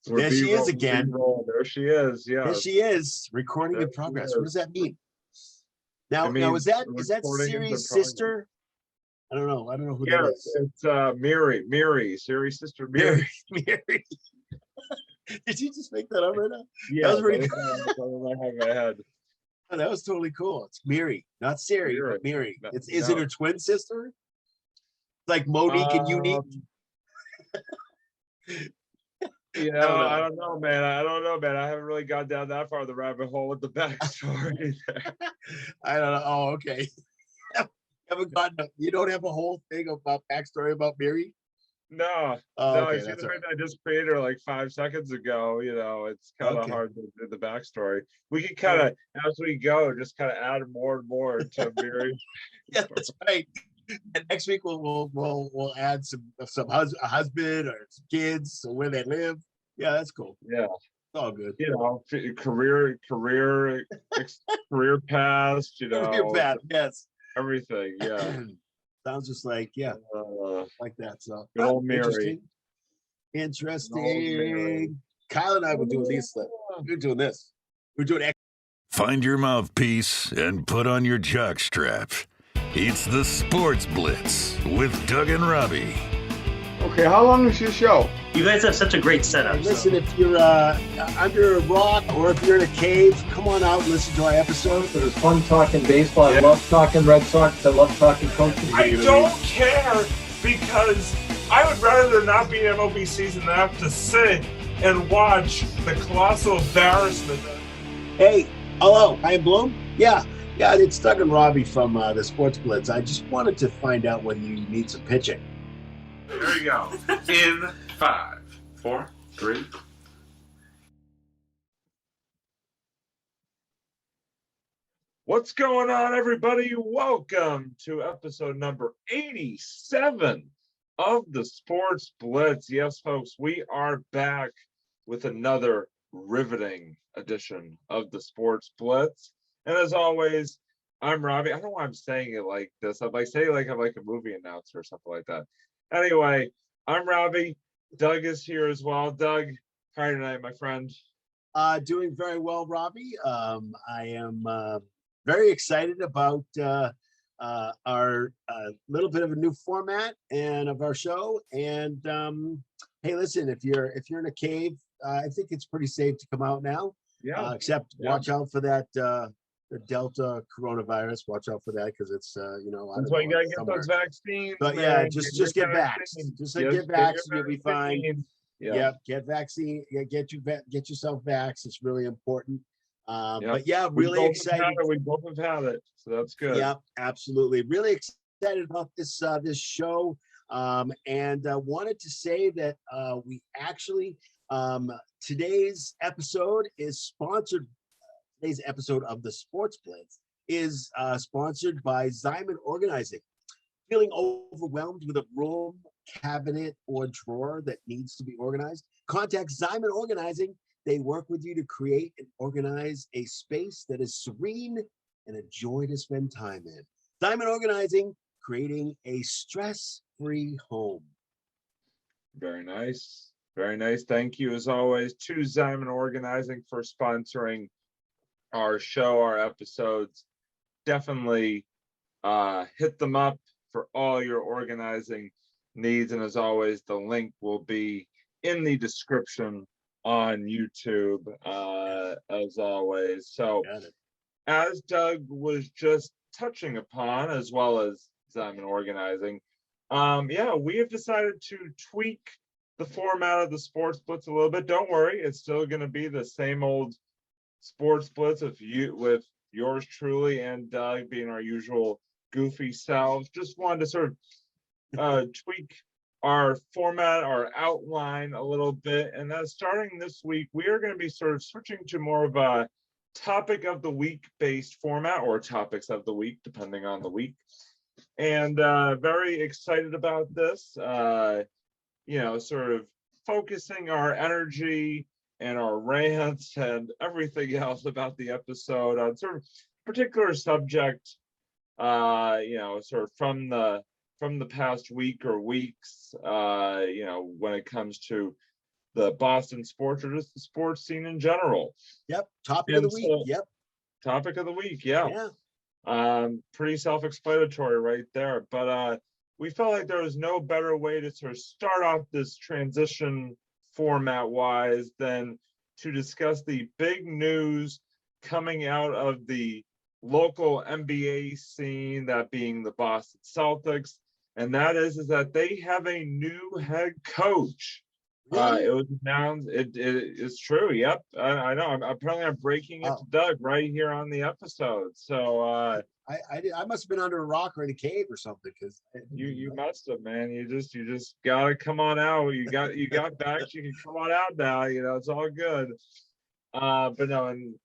Or There she is B-roll, again. B-roll. There she is. There Yes. she is, recording There in she progress. is. What does that mean? Now, It now means is that recording in Siri's progress. sister? I don't know. I don't know who that Yes, is. it's Miri, Siri's sister Mary. Miri. Mary. Did you just make that up right now? Yeah, That was pretty that's cool. what I have in my head. Oh, that was totally cool. It's Miri, not Siri, Miri. but Miri. No, Is it her twin sister? Like Monique and Unique? I don't know, man. I haven't really gone down that far of the rabbit hole with the backstory. I don't know. Oh, okay. You don't have a whole thing about backstory about Miri? No, Oh, no, okay, I see that's the all fact that I just created her like 5 seconds ago. It's kind of Okay. hard to do the backstory. We can kind of, as we go, just kind of add more and more to Miri. Yeah, that's right. And next week we'll add some a husband or some kids or where they live. Yeah, that's cool. Yeah, It's all good. Career past. Career path, yes. Everything. Yeah. Sounds just like like that. So good old Mary. Interesting. Kyle and I were doing this. We're doing this. We're doing. Find your mouthpiece and put on your jock strap. It's the Sports Blitz with Doug and Robbie. Okay, how long is your show? You guys have such a great setup. Hey, listen, if you're under a rock or if you're in a cave, come on out and listen to our episode. It was fun talking baseball. I love talking Red Sox. I love talking coaching. I don't care because I would rather not be an MLB season than have to sit and watch the colossal embarrassment. Hey, hello, I am Bloom. Yeah, it's Doug and Robbie from the Sports Blitz. I just wanted to find out whether you need some pitching. There you go. In 5, 4, 3. What's going on, everybody? Welcome to episode number 87 of the Sports Blitz. Yes, folks, we are back with another riveting edition of the Sports Blitz. And as always, I'm Robbie. I don't know why I'm saying it like this. I'm like saying like I'm like a movie announcer or something like that. Anyway, I'm Robbie. Doug is here as well. Doug, how are you tonight, my friend? Doing very well, Robbie. I am very excited about our little bit of a new format and of our show. And hey, listen, if you're in a cave, I think it's pretty safe to come out now. Yeah. Except watch out for that the Delta coronavirus. Watch out for that because it's That's why you gotta get those vaccines. But man. yeah, just get vaxxed. Just get vaxxed, you'll be fine. Yeah, get vaccine. Yeah, get yourself vaxxed. It's really important. But yeah, really excited. We both have had it, so that's good. Yeah, absolutely. Really excited about this show, and wanted to say that we actually today's episode is sponsored. Today's episode of the Sports Blitz is sponsored by Zyman Organizing. Feeling overwhelmed with a room, cabinet, or drawer that needs to be organized? Contact Zyman Organizing. They work with you to create and organize a space that is serene and a joy to spend time in. Zyman Organizing, creating a stress-free home. Very nice. Very nice. Thank you, as always, to Zyman Organizing for sponsoring our show, our episodes. Definitely hit them up for all your organizing needs. And as always, the link will be in the description on YouTube, as always. So as Doug was just touching upon, as well as Zyman Organizing, we have decided to tweak the format of the Sports Blitz a little bit. Don't worry, it's still going to be the same old Sports Blitz with yours truly and Doug being our usual goofy selves. Just wanted to sort of tweak our format, our outline a little bit. And then starting this week, we are going to be sort of switching to more of a topic of the week based format, or topics of the week, depending on the week. And very excited about this, sort of focusing our energy and our rants and everything else about the episode on sort of particular subject, sort of from the past week or weeks, when it comes to the Boston sports or just the sports scene in general. Yep. Topic of the And week. so- Yep. Topic of the week, yeah. Yeah. Pretty self-explanatory right there. But we felt like there was no better way to sort of start off this transition format-wise than to discuss the big news coming out of the local NBA scene, that being the Boston Celtics, and that is that they have a new head coach. Really? It was announced. It's true. Yep, I know. Apparently, I'm breaking it to Doug right here on the episode. So I must have been under a rock or in a cave or something, because you must have, man. You just gotta come on out. You got back. You can come on out now. It's all good. But no, and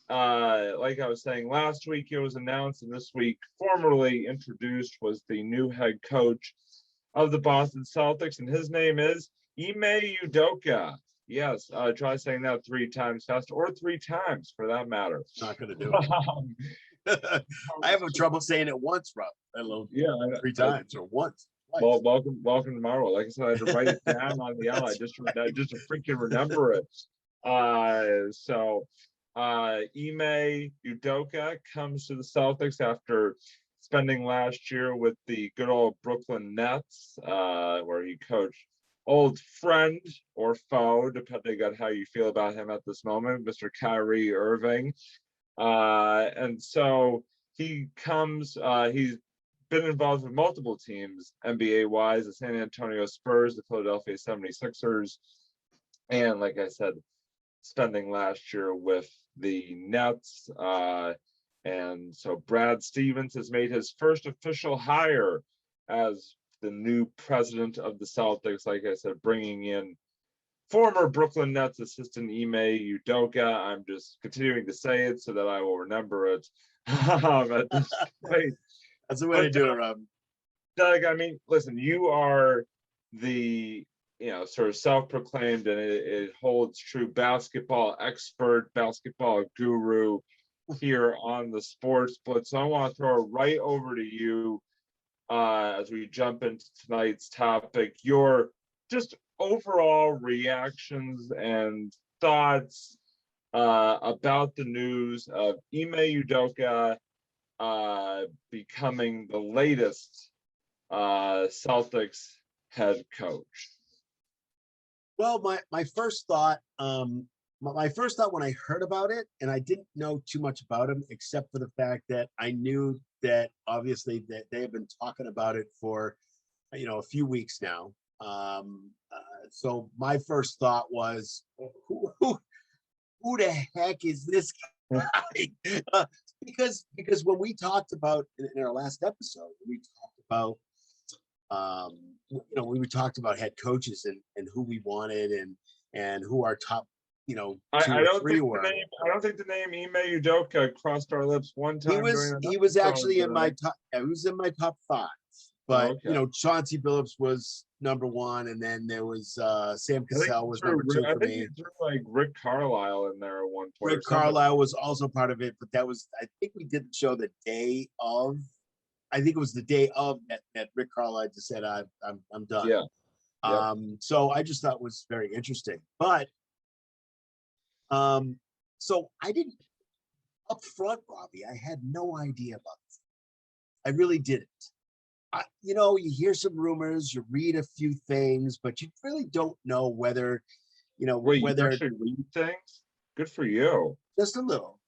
like I was saying, last week it was announced, and this week formally introduced was the new head coach of the Boston Celtics, and his name is Ime Udoka. Yes, try saying that 3 times fast, or 3 times for that matter. not going to do it. I have trouble saying it once, Rob. Hello. Yeah, 3 times or once. Twice. Well, welcome to my world. Like I said, I had to write it down on the L. I just to freaking remember it. So Ime Udoka comes to the Celtics after spending last year with the good old Brooklyn Nets, where he coached old friend or foe, depending on how you feel about him at this moment, Mr. Kyrie Irving. And so he comes, he's been involved with multiple teams, NBA-wise, the San Antonio Spurs, the Philadelphia 76ers, and like I said, spending last year with the Nets. And so Brad Stevens has made his first official hire as the new president of the Celtics, like I said, bringing in former Brooklyn Nets assistant Ime Udoka. I'm just continuing to say it so that I will remember it. At this point. That's the way to do it, Rob. Doug, I mean, listen, you are the sort of self-proclaimed, and it holds true, basketball expert, basketball guru here on the Sports Blitz. So I want to throw it right over to you as we jump into tonight's topic. Your just overall reactions and thoughts about the news of Ime Udoka becoming the latest Celtics head coach. Well, my first thought, when I heard about it, and I didn't know too much about him except for the fact that I knew that obviously that they have been talking about it for a few weeks now. So my first thought was, who the heck is this guy? Because when we talked about in our last episode, we talked about we talked about head coaches and who we wanted and who our top 2 or 3 were. I don't think the name Ime Udoka crossed our lips one time. He was actually in my top. He was in my top 5. But Chauncey Billups was number 1, and then there was Sam Cassell was number 2 for me. Threw like Rick Carlisle in there at one point. Rick Carlisle was also part of it, but that was, I think we did the show the day of. I think it was the day of that Rick Carlisle just said, I'm done. Yeah. So I just thought it was very interesting. But so I didn't up front, Robbie, I had no idea about this. I really didn't. You hear some rumors, you read a few things, but you really don't know whether, whether you actually read things. Good for you. Just a little,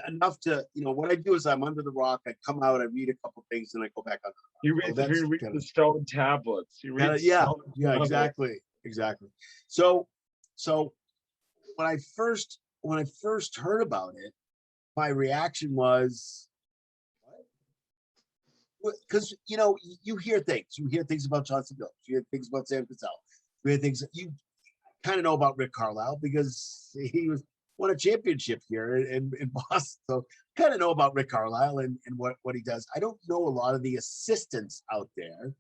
enough to, what I do is I'm under the rock. I come out, I read a couple things, and I go back on. You read the stone tablets. You read, exactly. So when I first heard about it, my reaction was, because you hear things about Chauncey Billups, you hear things about Sam Cassell, you hear things you kind of know about Rick Carlisle because he won a championship here in Boston, so kind of know about Rick Carlisle and what he does. I don't know a lot of the assistants out there.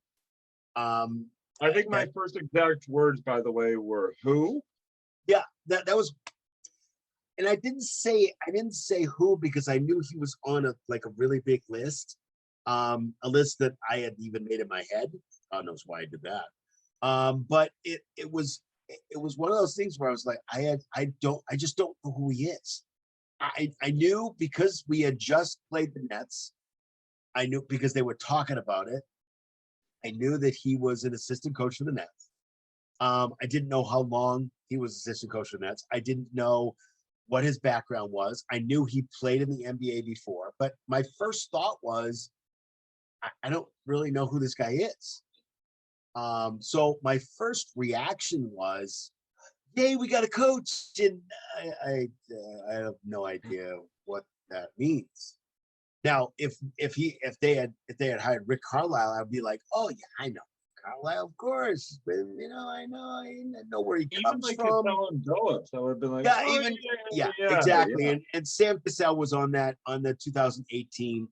I think my first exact words, by the way, were who? Yeah, that was, and I didn't say who because I knew he was on a really big list. A list that I had even made in my head. God knows why I did that. But it was it was one of those things where I was like, I just don't know who he is. I knew because we had just played the Nets. I knew because they were talking about it. I knew that he was an assistant coach for the Nets. I didn't know how long he was assistant coach for the Nets. I didn't know what his background was. I knew he played in the NBA before, but my first thought was, I don't really know who this guy is. So my first reaction was, yay, we got a coach. And I have no idea what that means. Now, if they had hired Rick Carlisle, I'd be like, oh yeah, I know Carlisle, of course. But I know where he comes like from. Alan Phillips, I would have been like, Yeah, oh, yeah, exactly. Yeah. And Sam Cassell was on the 2018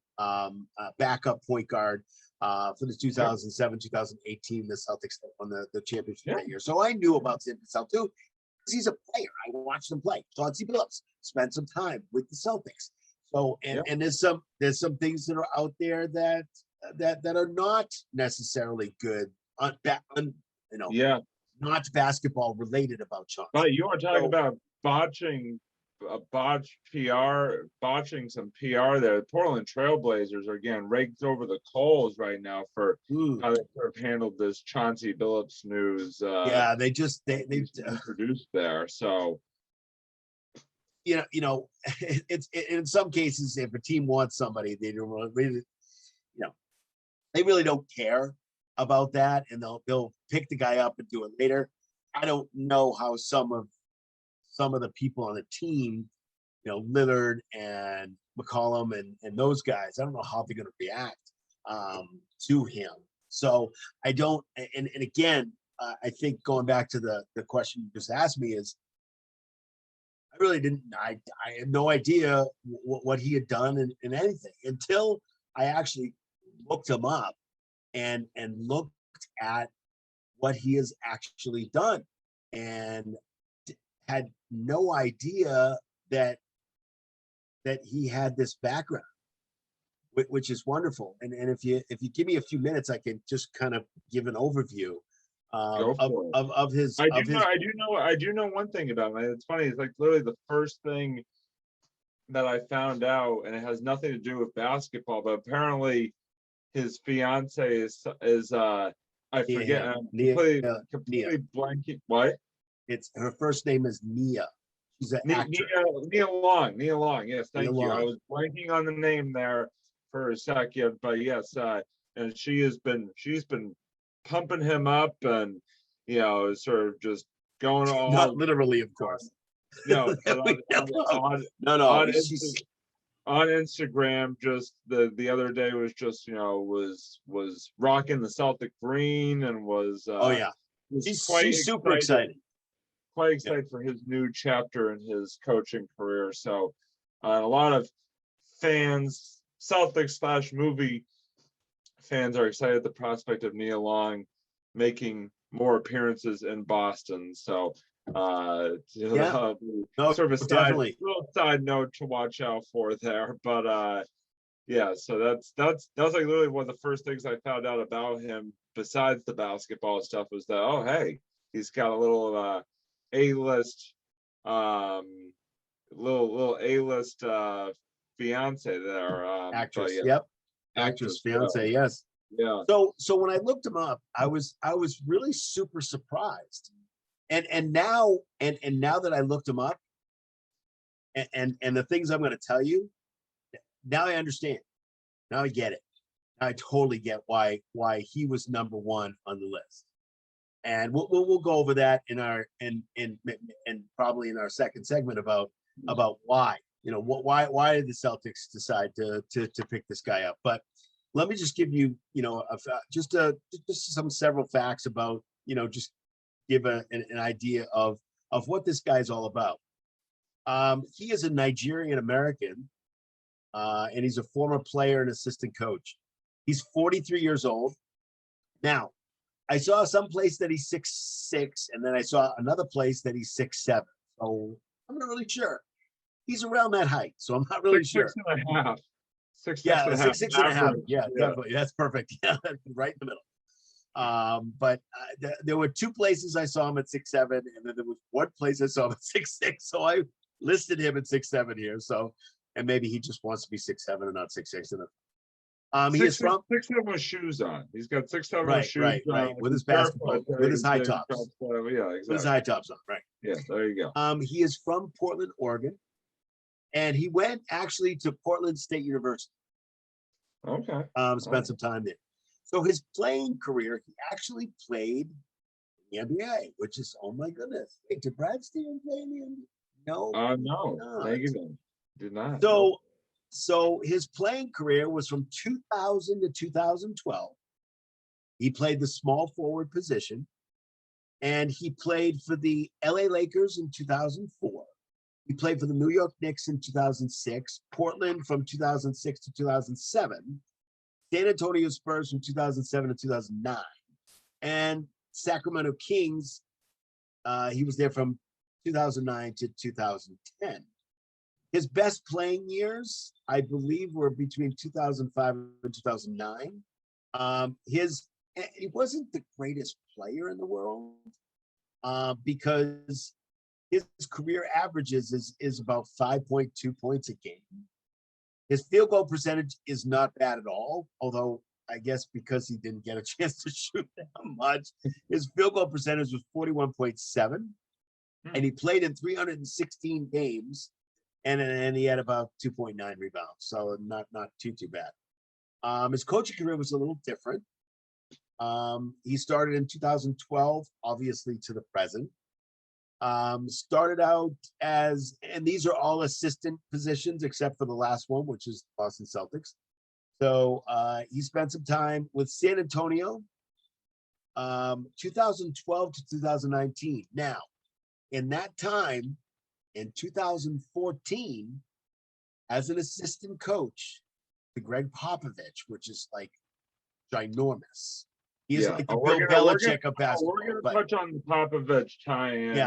backup point guard for the 2007-2018. The Celtics won the championship that year. So I knew about Sam Cassell too, because he's a player. I watched him play. Chauncey Billups spent some time with the Celtics. So and there's some things that are out there that are not necessarily good not basketball related about Chauncey. But you are talking about botching some PR there. The Portland Trailblazers are again raked over the coals right now for how they sort of handled this Chauncey Billups news. They introduced there. So it's in some cases, if a team wants somebody, they don't really, they really don't care about that, and they'll pick the guy up and do it later. I don't know how some of the people on the team, Lillard and McCollum and those guys, I don't know how they're going to react to him. So I don't, and again, I think going back to the question you just asked me is, I really didn't. I had no idea what he had done in anything until I actually looked him up and looked at what he has actually done, and had no idea that he had this background, which is wonderful. And if you give me a few minutes, I can just kind of give an overview of his. I do know one thing about him. It's funny. It's like literally the first thing that I found out, and it has nothing to do with basketball. But apparently, his fiance is I forget. I'm completely blanking. What? It's her first name is Nia. She's an actor. Nia Long. Yes, thank you. I was blanking on the name there for a second, but yes, and she's been pumping him up, and sort of just going all, not literally, of course. No, on Instagram, just the other day was just was rocking the Celtic green and was she's super excited. Quite excited for his new chapter in his coaching career. So a lot of fans, Celtics / movie fans, are excited at the prospect of Nia Long making more appearances in Boston. So sort of a side note to watch out for there. But so that's like literally one of the first things I found out about him besides the basketball stuff was that he's got a little A-list little A-list fiance there. Actress, actress fiance, yes. Yeah. So when I looked him up, I was really super surprised. And now that I looked him up and the things I'm going to tell you, now I understand. Now I get it. I totally get why he was number one on the list. And we'll go over that in our and probably in our second segment about why why did the Celtics decide to pick this guy up. But let me just give you just several facts about just give an idea of what this guy's all about. He is a Nigerian American, and he's a former player and assistant coach. He's 43 years old now. I saw some place that he's 6'6", and then I saw another place that he's 6'7". So I'm not really sure. He's around that height, so I'm not really sure. 6'6.5". 6'6.5". Yeah, definitely. That's perfect. Yeah, right in the middle. But there were two places I saw him at 6'7", and then there was one place I saw him at 6'6". So I listed him at 6'7" here. So, and maybe he just wants to be 6'7" and not 6'6". He is from 6'7" with shoes on. He's got 6'7" with right, shoes right, on. right, with his Barefoot, basketball, with his high he's tops, yeah, exactly. with his high tops on, right. Yeah, there you go. He is from Portland, Oregon, and he went actually to Portland State University. Okay. Spent some time there. So his playing career, he actually played in the NBA, which is, oh my goodness. Wait, did Brad Stevens play in the NBA? No. No. Negative. Did not. So his playing career was from 2000 to 2012. He played the small forward position, and he played for the LA Lakers in 2004. He played for the New York Knicks in 2006, Portland from 2006 to 2007, San Antonio Spurs from 2007 to 2009, and Sacramento Kings. He was there from 2009 to 2010. His best playing years, I believe, were between 2005 and 2009. He wasn't the greatest player in the world because his career averages is about 5.2 points a game. His field goal percentage is not bad at all, although I guess because he didn't get a chance to shoot that much, his field goal percentage was 41.7, and he played in 316 games, and he had about 2.9 rebounds, so not too bad. His coaching career was a little different. He started in 2012, obviously to the present. Started out as, and these are all assistant positions except for the last one, which is Boston Celtics. So he spent some time with San Antonio, 2012 to 2019. Now, in that time, in 2014, as an assistant coach to Greg Popovich, which is like ginormous. He is like the Bill Belichick of basketball. We're going to touch on the Popovich tie-in. We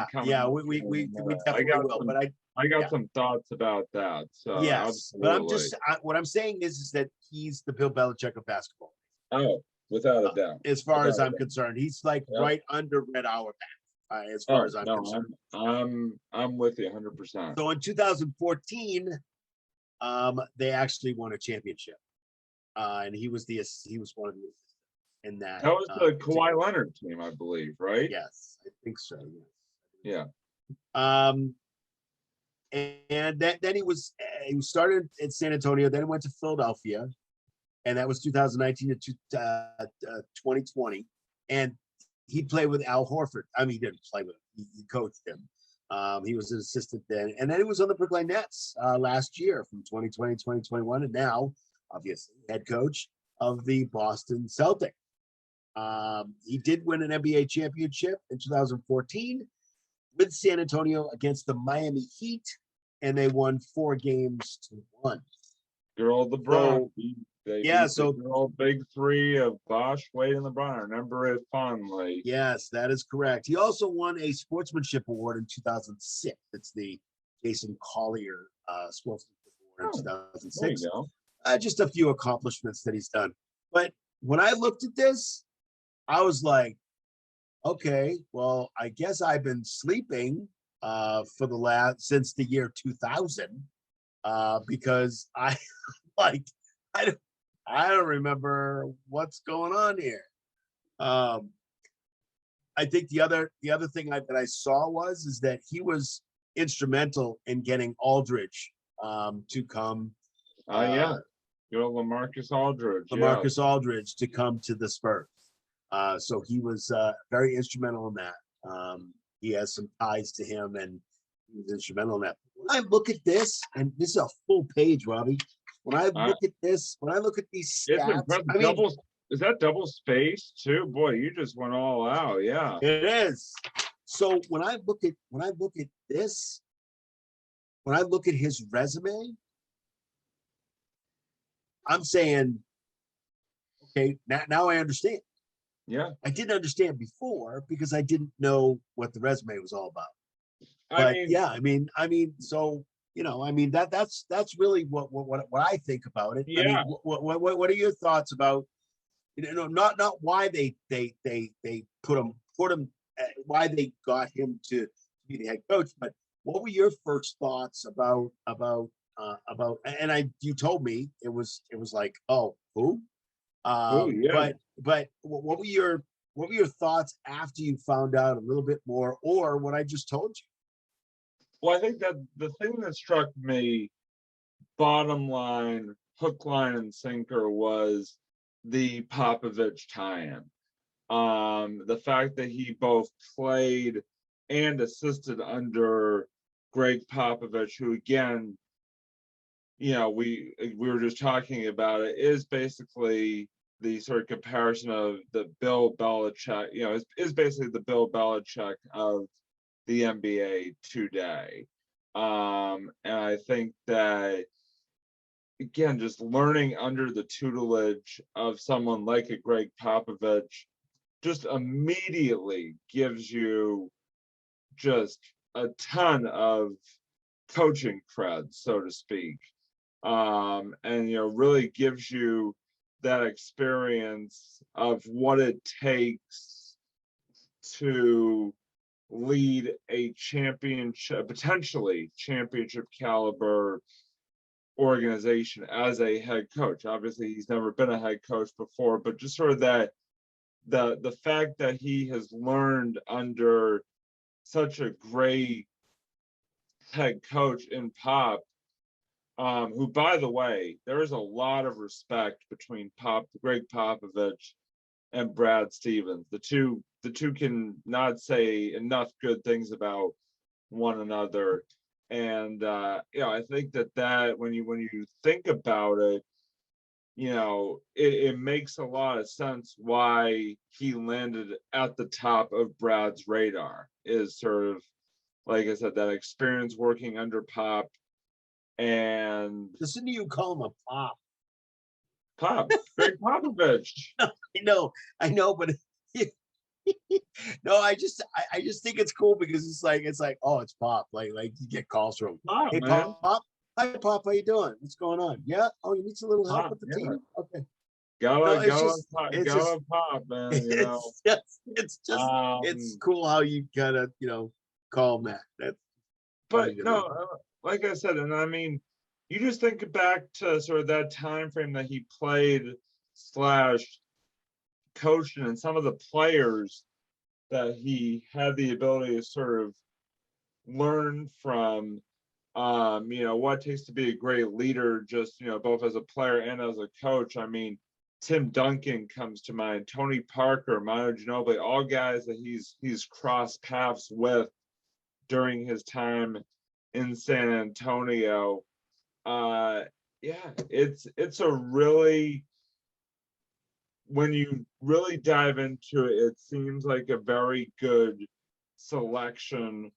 definitely will. But I got some thoughts about that. So yes, absolutely. but what I'm saying is that he's the Bill Belichick of basketball. Oh, without a doubt. As far as I'm concerned, he's like right under Red Auerbach. As far as I'm concerned, I'm with you 100%. So in 2014, they actually won a championship, and he was one of the. In that was the Kawhi Leonard team, I believe, right? Yes, I think so. Yes. Yeah. And then he started at San Antonio, then he went to Philadelphia, and that was 2019 to 2020. And he played with Al Horford. I mean, he didn't play with him; he coached him. He was an assistant then, and then he was on the Brooklyn Nets last year from 2020 to 2021, and now, obviously, head coach of the Boston Celtics. He did win an NBA championship in 2014 with San Antonio against the Miami Heat, and they won 4-1. Good old LeBron. So the old big three of Bosh, Wade, and LeBron. I remember it fondly. Yes, that is correct. He also won a sportsmanship award in 2006. It's the Jason Collier sportsmanship award in 2006. There you go. Just a few accomplishments that he's done. But when I looked at this, I was like, okay, well, I guess I've been sleeping since the year 2000, because I don't remember what's going on here. I think the other thing that I saw is that he was instrumental in getting Aldridge to come. Good old LaMarcus Aldridge. LaMarcus Aldridge to come to the Spurs. So he was very instrumental in that. He has some ties to him, and he was instrumental in that. When I look at this, and this is a full page, Robbie. When I look at this, when I look at these stats, is that double space too? Boy, you just went all out. Yeah, it is. So when I look at this, when I look at his resume, I'm saying, okay, now I understand. Yeah. I didn't understand before because I didn't know what the resume was all about. That's really what I think about it. Yeah. What are your thoughts about not why they put him why they got him to be the head coach, but what were your first thoughts about and you told me it was like, oh, who? Oh yeah. But what were your thoughts after you found out a little bit more, or what I just told you? Well, I think that the thing that struck me, bottom line, hook, line, and sinker, was the Popovich tie-in. The fact that he both played and assisted under Greg Popovich, who, again, we were just talking about it, is basically the sort of comparison of the Bill Belichick, is basically the Bill Belichick of the NBA today. And I think that, again, just learning under the tutelage of someone like a Greg Popovich just immediately gives you just a ton of coaching cred, so to speak. And really gives you that experience of what it takes to lead a championship, potentially championship caliber organization as a head coach. Obviously, he's never been a head coach before, but just sort of that the fact that he has learned under such a great head coach in Pop, who, by the way, there is a lot of respect between Greg Popovich and Brad Stevens. The two can not say enough good things about one another. And I think that when you think about it, it makes a lot of sense why he landed at the top of Brad's radar. Is sort of, like I said, that experience working under Pop. And listen to you call him a Pop, Greg Popovich. I know, but no, I just think it's cool because it's like, oh, it's Pop. Like you get calls from Pop, hey, man. Pop. Hi, Pop. How you doing? What's going on? Yeah. Oh, you need some little help Pop, with the yeah. team? Okay. Go Pop, man. It's cool how you kind of call him that. That's but no, like I said, and I mean, you just think back to sort of that time frame that he played / coached, and some of the players that he had the ability to sort of learn from. What it takes to be a great leader, just both as a player and as a coach. I mean, Tim Duncan comes to mind, Tony Parker, Manu Ginobili, all guys that he's crossed paths with during his time in San Antonio. It's a really, when you really dive into it, it seems like a very good selection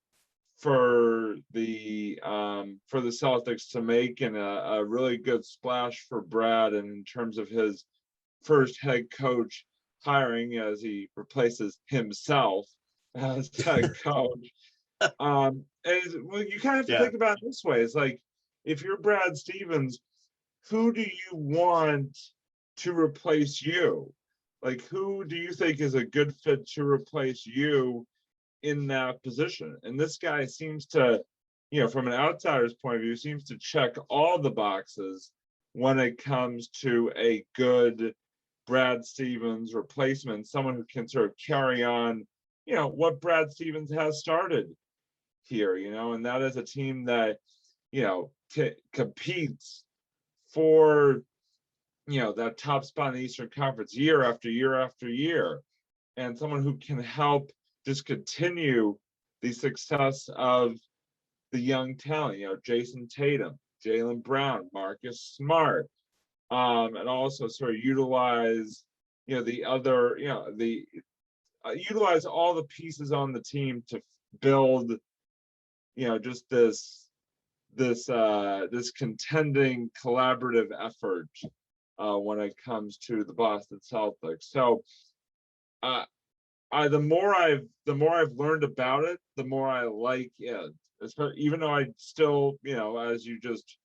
for the Celtics to make, and a really good splash for Brad, and in terms of his first head coach hiring, as he replaces himself as head coach. And you kind of have to think about it this way. It's like, if you're Brad Stevens, who do you want to replace you? Like, who do you think is a good fit to replace you in that position? And this guy seems to, from an outsider's point of view, seems to check all the boxes when it comes to a good Brad Stevens replacement, someone who can sort of carry on, what Brad Stevens has started here, and that is a team that, competes for, that top spot in the Eastern Conference year after year after year, and someone who can help just continue the success of the young talent, Jason Tatum, Jaylen Brown, Marcus Smart, and also sort of utilize, the other, utilize all the pieces on the team to build, just this contending collaborative effort when it comes to the Boston Celtics. So, the more I've learned about it, the more I like it. Even though I still, as you just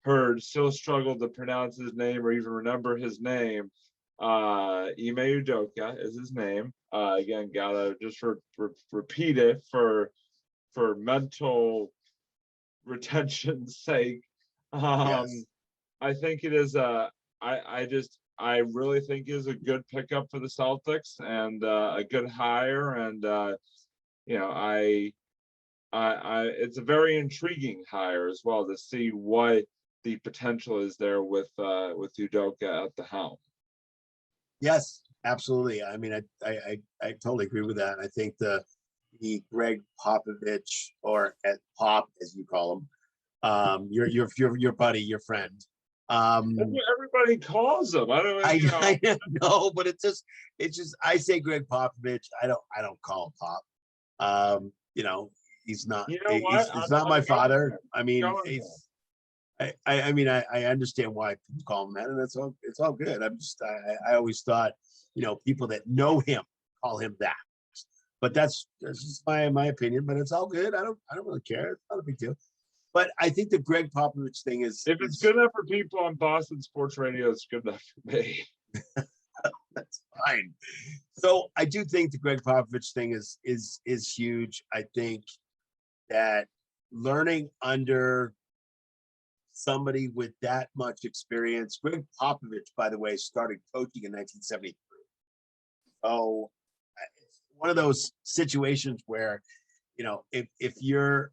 heard, still struggle to pronounce his name or even remember his name. Ime Udoka is his name. Again, gotta just repeat it for mental retention's sake. Yes. I think it is I really think it is a good pickup for the Celtics and a good hire, and you know, it's a very intriguing hire as well to see what the potential is there with Udoka at the helm. Yes, absolutely. I mean, I totally agree with that. I think the Greg Popovich, or at Pop as you call him, your buddy, your friend. That's what everybody calls him. I don't, you know. I know, but it's just I say Greg Popovich. I don't call him Pop. You know, he's not. You know what? He's not my father. I mean, Going there. he's. I mean, I understand why people call him that, and it's all good. I always thought, you know, people that know him call him that, but that's just my opinion. But it's all good. I don't really care. It's not a big deal. But I think the Greg Popovich thing is, If it's good enough for people on Boston sports radio, it's good enough for me. that's fine. So I do think the Greg Popovich thing is huge. I think that learning under somebody with that much experience. Greg Popovich, by the way, started coaching in 1973. So it's one of those situations where, you know, if you're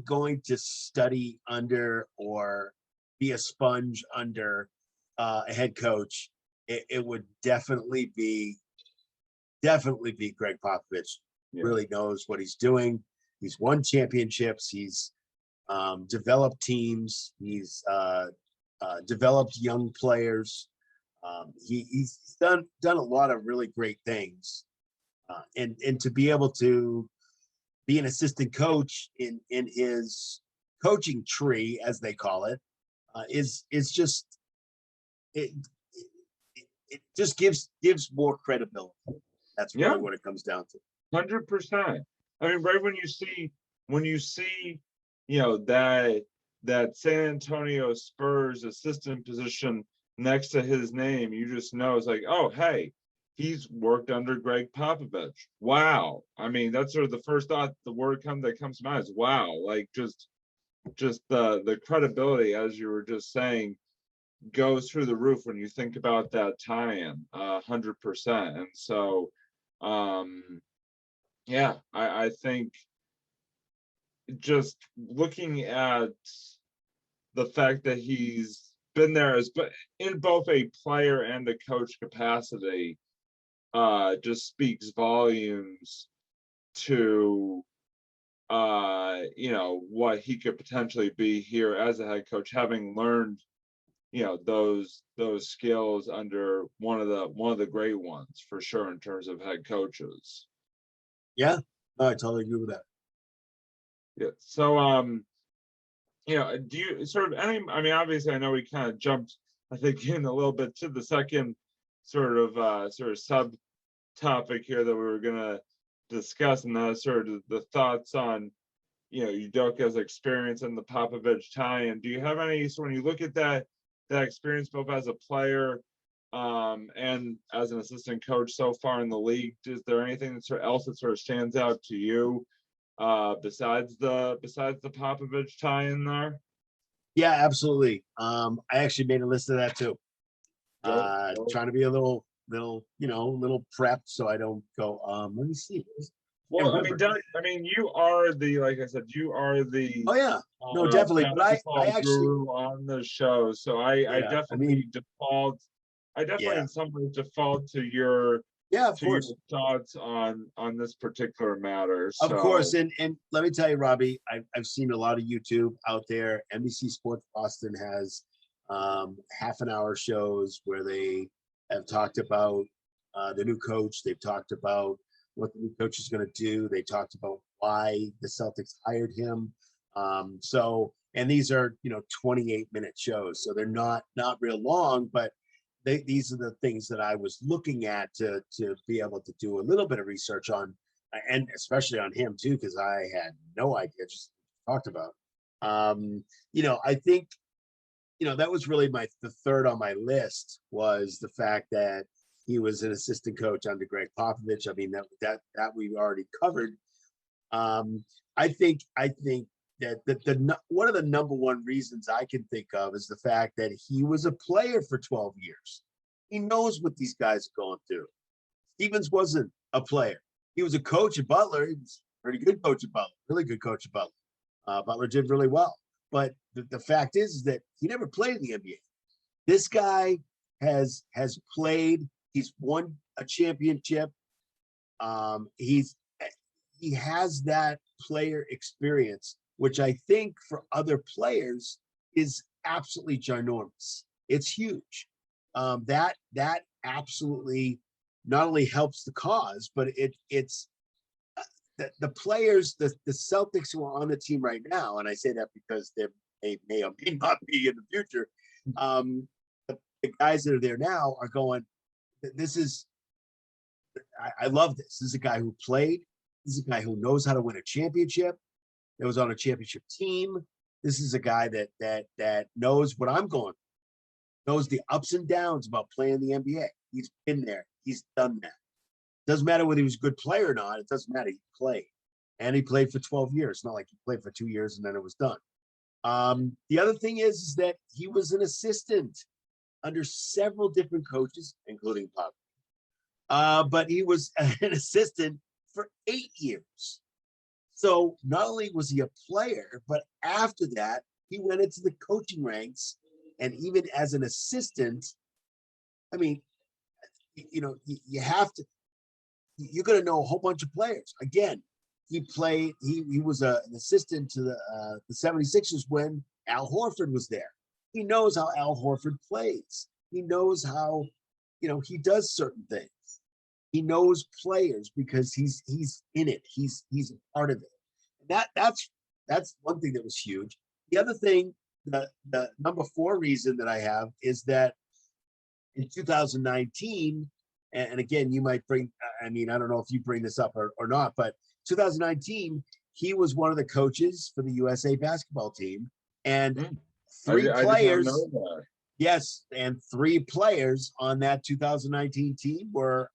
going to study under or be a sponge under a head coach, it would definitely be Greg Popovich. Yeah. Really knows what he's doing. He's won championships. He's developed teams. He's developed young players. He's done a lot of really great things, and to be able to be an assistant coach in his coaching tree, as they call it, is just it just gives more credibility. That's really what it comes down to. 100%. I mean, right when you see, you know, that San Antonio Spurs assistant position next to his name, you just know it's like, oh, hey, he's worked under Greg Popovich. Wow. I mean, that's sort of the first thought, the word that comes to mind is wow. Like just the credibility, as you were just saying, goes through the roof when you think about that tie-in, 100%. And so, yeah, I think just looking at the fact that he's been there but in both a player and a coach capacity, just speaks volumes to you know, what he could potentially be here as a head coach, having learned, you know, those skills under one of the great ones for sure in terms of head coaches. Yeah, no, I totally agree with that. Yeah. So you know, do you sort of any, I mean, obviously I know we kind of jumped, I think, in a little bit to the second sort of subtopic here that we were gonna discuss, and that's sort of the thoughts on, you know, Udoka's experience in the Popovich tie-in. Do you have any, so when you look at that experience both as a player and as an assistant coach so far in the league, is there anything else that sort of stands out to you besides the Popovich tie-in there? Yeah, absolutely. I actually made a list of that too. Trying to be a little, you know, little prepped so I don't go, let me see. Well, I mean, you are the, like I said, you are the. Oh yeah, no, definitely. But I actually guru on the show, so I definitely default. I definitely in some ways default to your of course your thoughts on this particular matter. Of course, and let me tell you, Robbie, I've seen a lot of YouTube out there. NBC Sports Boston has half an hour shows where they have talked about the new coach. They've talked about what the new coach is going to do. They talked about why the Celtics hired him. So, and these are, you know, 28-minute shows, so they're not real long, but these are the things that I was looking at to be able to do a little bit of research on, and especially on him too, because I had no idea. Just talked about, you know, I think that was really the third on my list was the fact that he was an assistant coach under Greg Popovich. I mean, that we already covered. I think that one of the number one reasons I can think of is the fact that he was a player for 12 years. He knows what these guys are going through. Stevens wasn't a player. He was a coach at Butler. He was a pretty good coach at Butler, really good coach at Butler. Butler did really well. But the fact is that he never played in the NBA. This guy has played. He's won a championship. He has that player experience, which I think for other players is absolutely ginormous. It's huge. That absolutely not only helps the cause, but it's the players, the Celtics who are on the team right now, and I say that because they may or may not be in the future. The guys that are there now are going, I love this. This is a guy who played. This is a guy who knows how to win a championship. That was on a championship team. This is a guy that knows what I'm going through, knows the ups and downs about playing the NBA. He's been there. He's done that. Doesn't matter whether he was a good player or not. It doesn't matter. He played. And he played for 12 years. Not like he played for 2 years and then it was done. The other thing is that he was an assistant under several different coaches, including Pop. But he was an assistant for 8 years. So not only was he a player, but after that, he went into the coaching ranks. And even as an assistant, I mean, you have to, you're going to know a whole bunch of players. Again, he was an assistant to the 76ers when Al Horford was there. He knows how Al Horford plays. He knows how, he does certain things. He knows players because he's in it. He's a part of it. That's one thing that was huge. The other thing, the number 4 reason that I have is that in 2019, and again, you might bring, I don't know if you bring this up or not, but 2019, he was one of the coaches for the USA basketball team. And 3 players, yes, and 3 players on that 2019 team were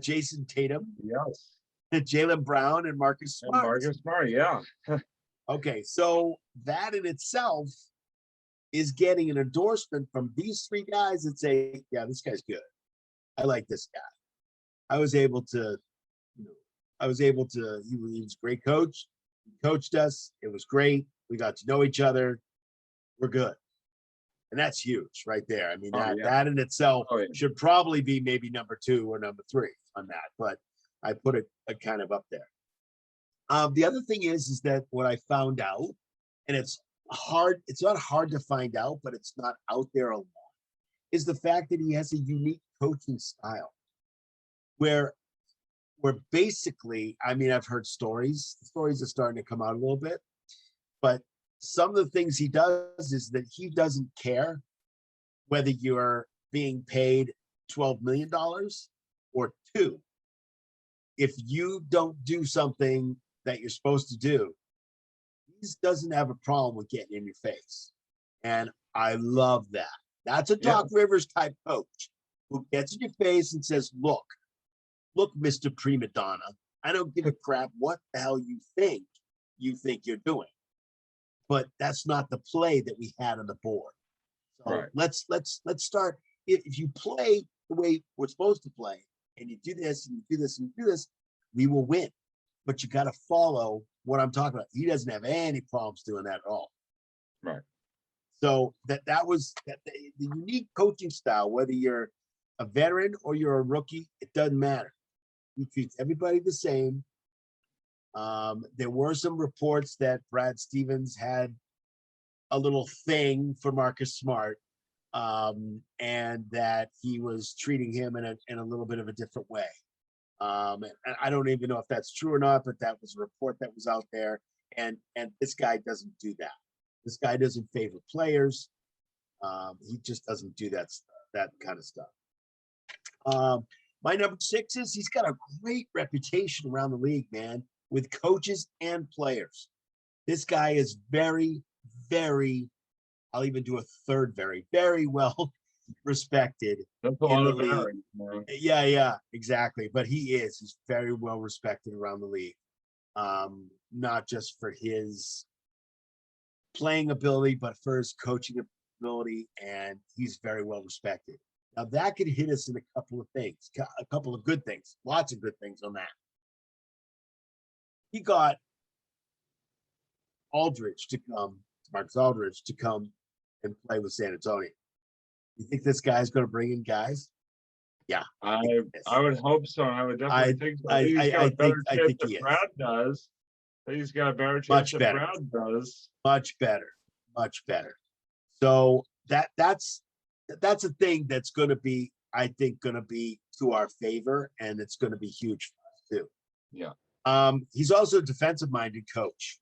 Jason Tatum, yes, Jaylen Brown, and Marcus Smart. And Marcus Smart, yeah. Okay, so that in itself is getting an endorsement from these 3 guys that say, yeah, this guy's good. I like this guy. I was able to, he was a great coach. He coached us. It was great. We got to know each other. We're good. And that's huge right there. I mean, that in itself should probably be maybe number 2 or number 3 on that, but I put it kind of up there. The other thing is that what I found out, and it's not hard to find out, but it's not out there a lot, is the fact that he has a unique coaching style where basically, I've heard stories are starting to come out a little bit, but some of the things he does is that he doesn't care whether you're being paid $12 million or 2. If you don't do something that you're supposed to do, he doesn't have a problem with getting in your face. And I love that. That's a Doc Rivers type coach who gets in your face and says, look, Mr. Prima Donna, I don't give a crap what the hell you think you're doing. But that's not the play that we had on the board. So let's start. If you play the way we're supposed to play, and you do this and you do this and you do this, we will win. But you got to follow what I'm talking about. He doesn't have any problems doing that at all. Right. So that was the unique coaching style. Whether you're a veteran or you're a rookie, it doesn't matter. He treats everybody the same. There were some reports that Brad Stevens had a little thing for Marcus Smart, and that he was treating him in a little bit of a different way. And I don't even know if that's true or not, but that was a report that was out there. And this guy doesn't do that. This guy doesn't favor players. He just doesn't do that kind of stuff. My number 6 is he's got a great reputation around the league, man, with coaches and players. This guy is very, very I'll even do a third very, very well respected That's a in lot the of league. bearing, man. Yeah, exactly. But he's very well respected around the league. Not just for his playing ability, but for his coaching ability, and he's very well respected. Now that could hit us in a couple of things, a couple of good things, lots of good things on that. He got Marcus Aldridge to come and play with San Antonio. You think this guy's going to bring in guys? Yeah, I would hope so. I would definitely think so. He's got a better chance than Brad does. He's got a better chance than Brad does. Much better. So that's a thing that's going to be, I think, going to be to our favor, and it's going to be huge for us too. Yeah. He's also a defensive-minded coach.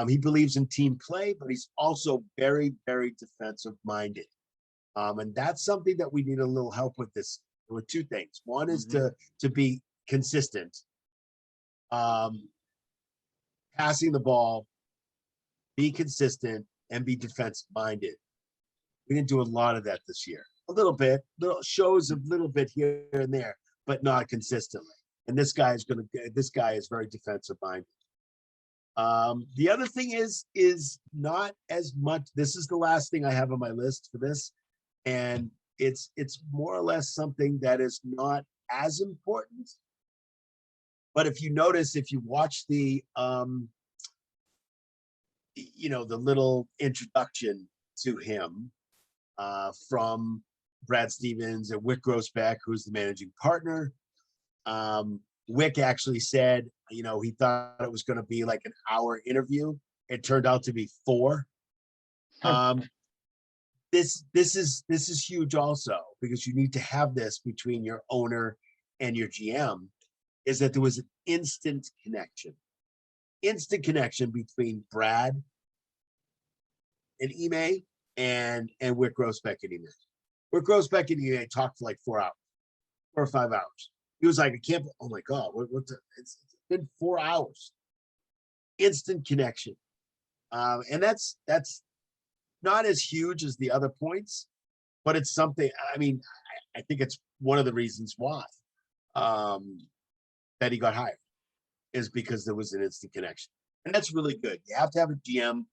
He believes in team play, but he's also very, very defensive-minded. And that's something that we need a little help with this, with two things. One is to be consistent, passing the ball, be consistent, and be defensive-minded. We didn't do a lot of that this year. A little bit, little shows a little bit here and there, but not consistently. And this guy is very defensive-minded. The other thing is not as much. This is the last thing I have on my list for this. And it's more or less something that is not as important. But if you notice, if you watch the the little introduction to him from Brad Stevens and Wick Grossbeck, who's the managing partner, Wick actually said, he thought it was going to be like an hour interview. It turned out to be 4. This is huge also, because you need to have this between your owner and your GM, is that there was an instant connection between Brad and Ime and Wick Grossbeck and Ime. Wick Grossbeck and Ime talked for like 4 hours, 4 or 5 hours. He was like, I can't, oh my God, it's been 4 hours. Instant connection. And that's not as huge as the other points, but it's something, I think it's one of the reasons why that he got hired, is because there was an instant connection. And that's really good. You have to have a GM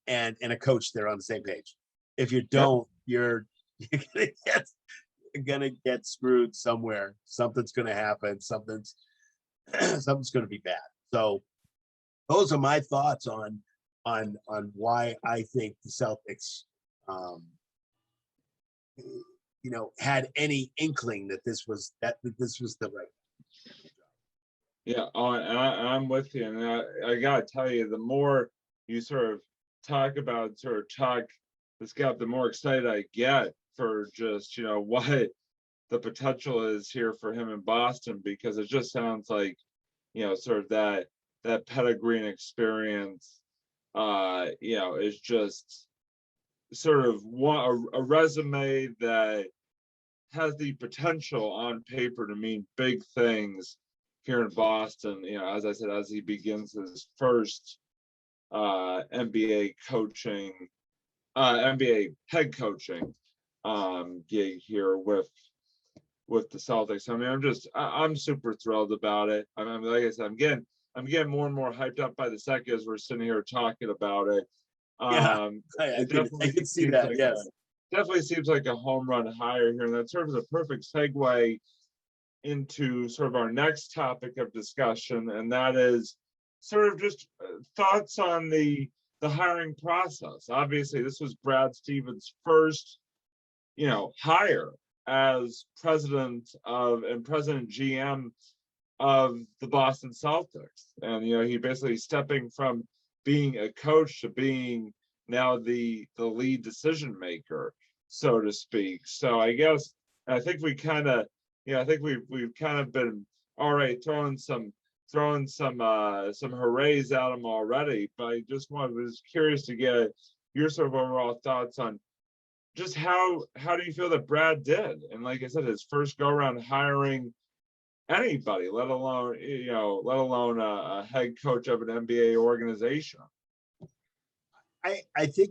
and a coach there on the same page. If you don't, you're gonna get screwed somewhere. Something's gonna happen. Something's gonna be bad. So those are my thoughts on why I think the Celtics had any inkling that this was the right. Yeah, I'm with you, and I gotta tell you, the more you sort of talk this guy, the more excited I get for just what the potential is here for him in Boston, because it just sounds like sort of that pedigree and experience is just sort of a resume that has the potential on paper to mean big things here in Boston. As I said, as he begins his first NBA head coaching gig here with the Celtics. I'm super thrilled about it. Like I said, I'm getting more and more hyped up by the second as we're sitting here talking about it. I can see that. Yes, definitely seems like a home run hire here, and that serves a perfect segue into sort of our next topic of discussion, and that is sort of just thoughts on the hiring process. Obviously, this was Brad Stevens' first, hire as president GM of the Boston Celtics, and he basically stepping from being a coach to being now the lead decision maker, so to speak. So I guess I think we kind of we've kind of been all right throwing some hoorays at him already, but I was curious to get your sort of overall thoughts on just how do you feel that Brad did, and like I said, his first go around hiring anybody, let alone a head coach of an NBA organization. I think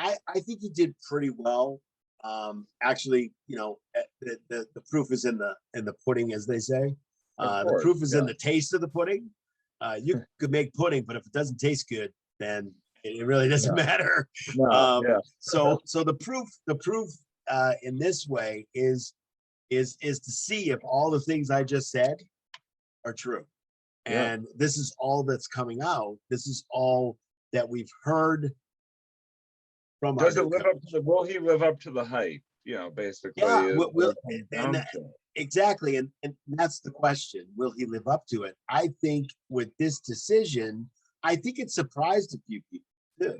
I think he did pretty well. Actually, the proof is in the pudding, as they say. Of The course, proof is in yeah. the taste of the pudding. You could make pudding, but if it doesn't taste good, then it really doesn't matter. No, yeah. So the proof in this way is to see if all the things I just said are true. Yeah. And this is all that's coming out. This is all that we've heard from Does our it new live coach. up to the? Will he live up to the hype? Basically. Yeah, is will, what it comes and down to. exactly, and that's the question. Will he live up to it? I think with this decision, I think it surprised a few people too.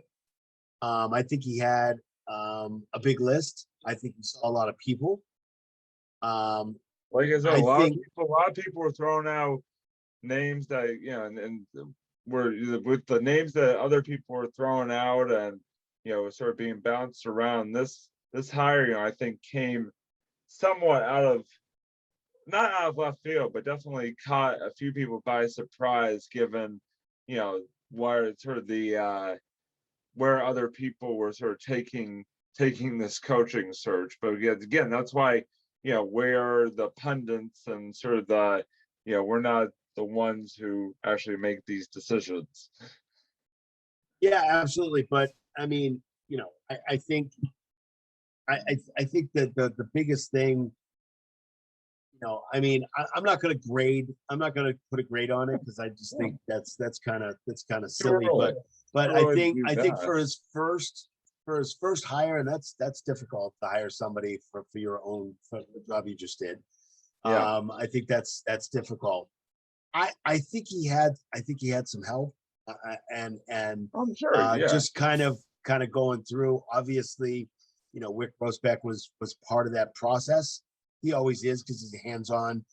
I think he had a big list. I think he saw a lot of people. Like I said, I a lot think- of people were throwing out names that and were with the names that other people were throwing out, and sort of being bounced around. This hire, I think, came somewhat not out of left field, but definitely caught a few people by surprise, given where sort of the where other people were sort of taking this coaching search. But again, that's why we're the pundits and sort of the we're not the ones who actually make these decisions. Yeah, absolutely. But I mean, I think that the biggest thing, I'm not going to grade. I'm not going to put a grade on it because I just think that's kind of silly. early. But Too I early to think do that. for his first hire, and that's difficult to hire somebody for the job you just did. Yeah. I think that's difficult. I think he had some help, and I'm sure. just kind of going through. Obviously, Wick Rosbeck was part of that process. He always is because he's a hands-on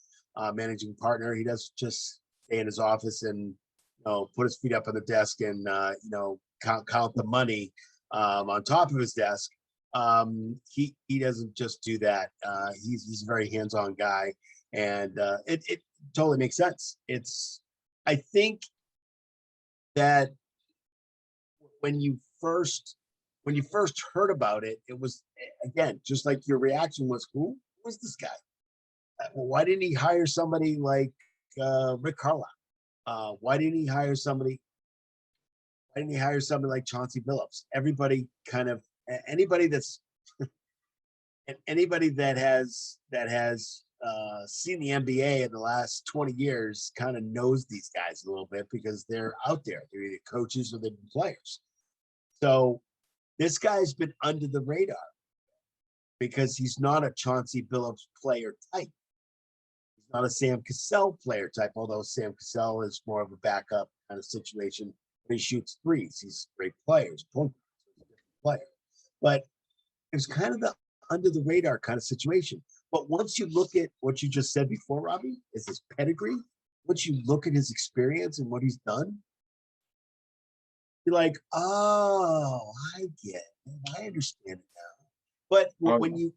managing partner. He doesn't just stay in his office and put his feet up on the desk and count the money on top of his desk. He doesn't just do that. He's a very hands-on guy, and it totally makes sense. I think that when you first heard about it, it was, again, just like your reaction was, who was this guy? Why didn't he hire somebody like Rick Carlisle? Why didn't he hire somebody like Chauncey Billups? Everybody anybody that has seen the NBA in the last 20 years kind of knows these guys a little bit because they're out there. They're either coaches or they're players. So this guy's been under the radar because he's not a Chauncey Billups player type. He's not a Sam Cassell player type, although Sam Cassell is more of a backup kind of situation. He shoots threes. He's a great player. He's a point player. But it was kind of the under the radar kind of situation. But once you look at what you just said before, Robbie, is his pedigree. Once you look at his experience and what he's done, you're like, oh, I get it. I understand it now. But when you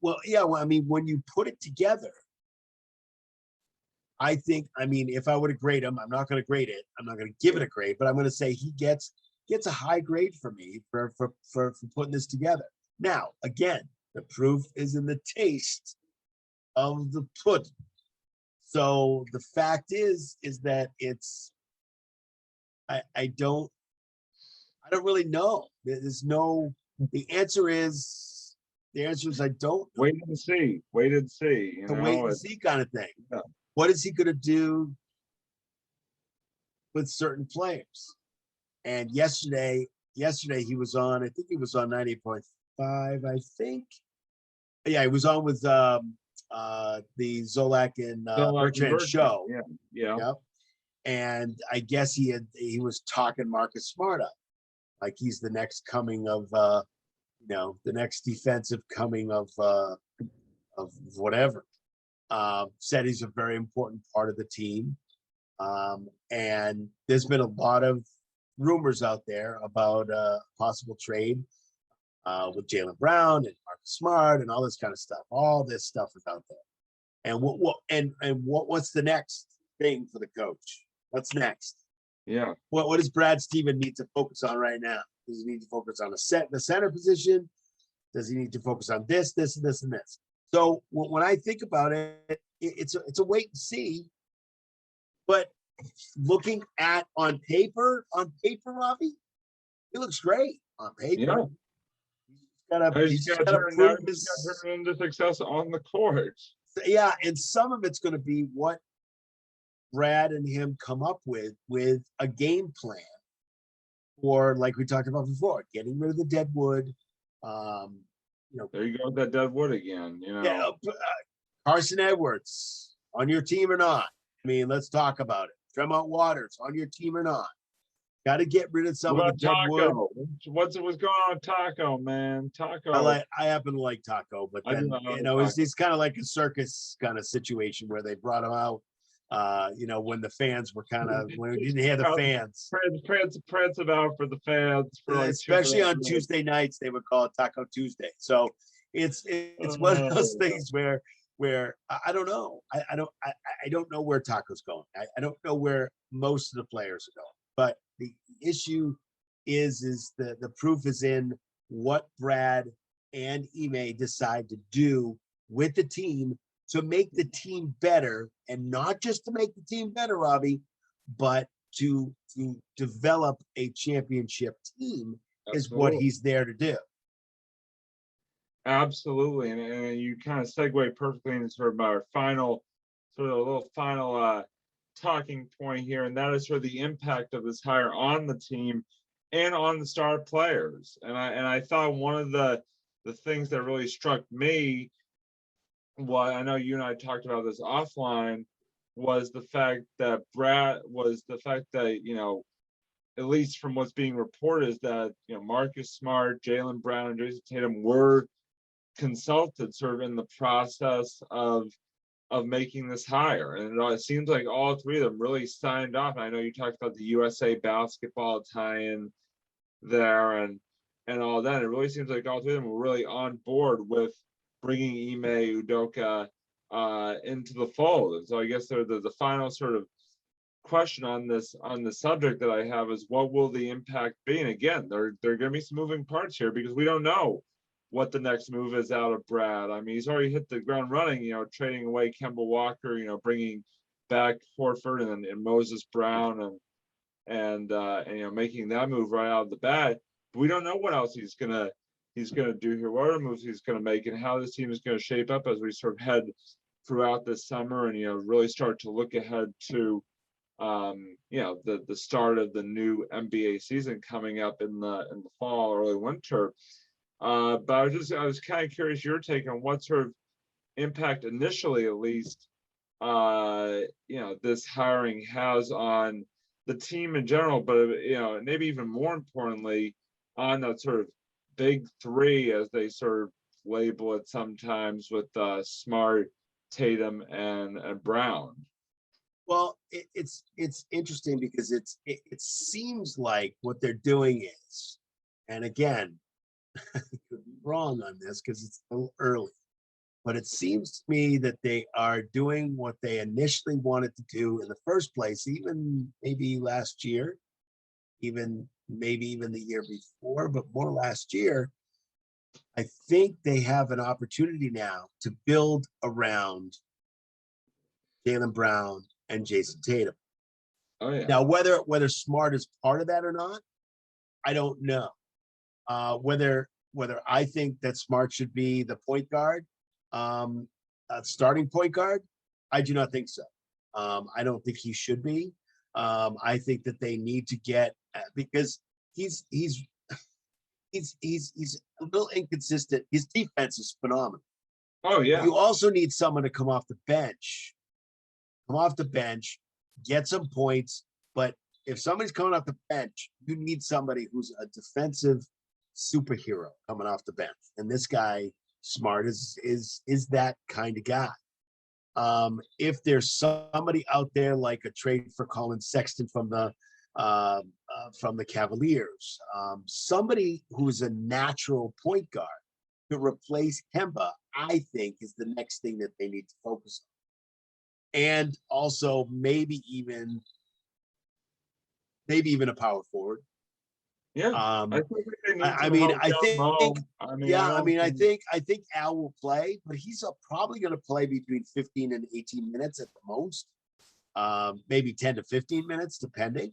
put it together, I think, if I were to grade him, I'm not going to grade it. I'm not going to give it a grade, but I'm going to say he gets a high grade for me for putting this together. Now, again, the proof is in the taste of the pudding. So the fact is that I don't really know. The answer is I don't know. Wait and see. Wait and see. Wait and see kind of thing. Yeah. What is he going to do with certain players? And yesterday he was on, I think he was on 98.5, I think. Yeah, he was on with the Zolak and Bertrand show. Yeah. Yep. And I guess he was talking Marcus Smart up. Like he's the next coming of the next defensive coming of whatever. Said he's a very important part of the team. And there's been a lot of rumors out there about possible trade with Jaylen Brown and Marcus Smart and all this kind of stuff. All this stuff is out there. And what's the next thing for the coach? What's next? Yeah. What does Brad Stevens need to focus on right now? Does he need to focus on the center position? Does he need to focus on this, and this, and this? So when I think about it, it's a wait and see. But looking at on paper, Robbie, he looks great on paper. Yeah. He's got to prove his turn into success on the court. Yeah, and some of it's going to be what Brad and him come up with a game plan, or like we talked about before, getting rid of the dead wood. There you go with that dead wood again. Carson Edwards on your team or not? I mean, let's talk about it. Tremont Waters on your team or not? Got to get rid of some of the dead wood. What's going on with Taco, man? Taco. I happen to like Taco, but then it's kind of like a circus kind of situation where they brought him out. When the fans were when we didn't hear the fans. Prance about for the fans. Especially on Tuesday nights, they would call it Taco Tuesday. So it's one of those things where I don't know. I don't know where Taco's going. I don't know where most of the players are going. But the issue is the proof is in what Brad and Ime decide to do with the team to make the team better, and not just to make the team better, Robbie, but to develop a championship team. Absolutely. Is what he's there to do. Absolutely, and you kind of segue perfectly into sort of our final, talking point here, and that is sort of the impact of this hire on the team and on the star players. And I thought one of the things that really struck me, well, I know you and I talked about this offline, was the fact that at least from what's being reported, is that Marcus Smart, Jaylen Brown, and Jason Tatum were consulted sort of in the process of making this hire, and it seems like all three of them really signed off. And I know you talked about the USA basketball tie-in there and all that. It really seems like all three of them were really on board with bringing Ime Udoka into the fold. And so I guess the final sort of question on the subject that I have is, what will the impact be? And again, there are going to be some moving parts here, because we don't know what the next move is out of Brad. I mean, he's already hit the ground running, trading away Kemba Walker, bringing back Horford and Moses Brown and making that move right out of the bat. But we don't know what else he's gonna do here, what other moves he's gonna make, and how this team is gonna shape up as we sort of head throughout this summer and really start to look ahead to the start of the new NBA season coming up in the fall, early winter. But I was kind of curious your take on what sort of impact initially, at least, this hiring has on the team in general, but maybe even more importantly on that sort of big three, as they sort of label it sometimes, with Smart, Tatum, and Brown. Well, it's interesting because it seems like what they're doing is, and again, I could be wrong on this because it's a little early, but it seems to me that they are doing what they initially wanted to do in the first place, even maybe last year, maybe even the year before, but more last year. I think they have an opportunity now to build around Jaylen Brown and Jason Tatum. Oh yeah. Now, whether Smart is part of that or not, I don't know. Whether I think that Smart should be the point guard, starting point guard, I do not think so. I don't think he should be. I think that they need to get, because he's a little inconsistent. His defense is phenomenal. Oh yeah. You also need someone to come off the bench, get some points. But if somebody's coming off the bench, you need somebody who's a defensive superhero coming off the bench, and this guy Smart is that kind of guy. If there's somebody out there like a trade for Colin Sexton from the Cavaliers, somebody who's a natural point guard to replace Kemba, I think is the next thing that they need to focus on. And also maybe even a power forward. Yeah, Um, I think they need I some mean, help I down think, low. I mean, yeah, don't I think Al will play, but he's probably going to play between 15 and 18 minutes at the most, maybe 10 to 15 minutes, depending.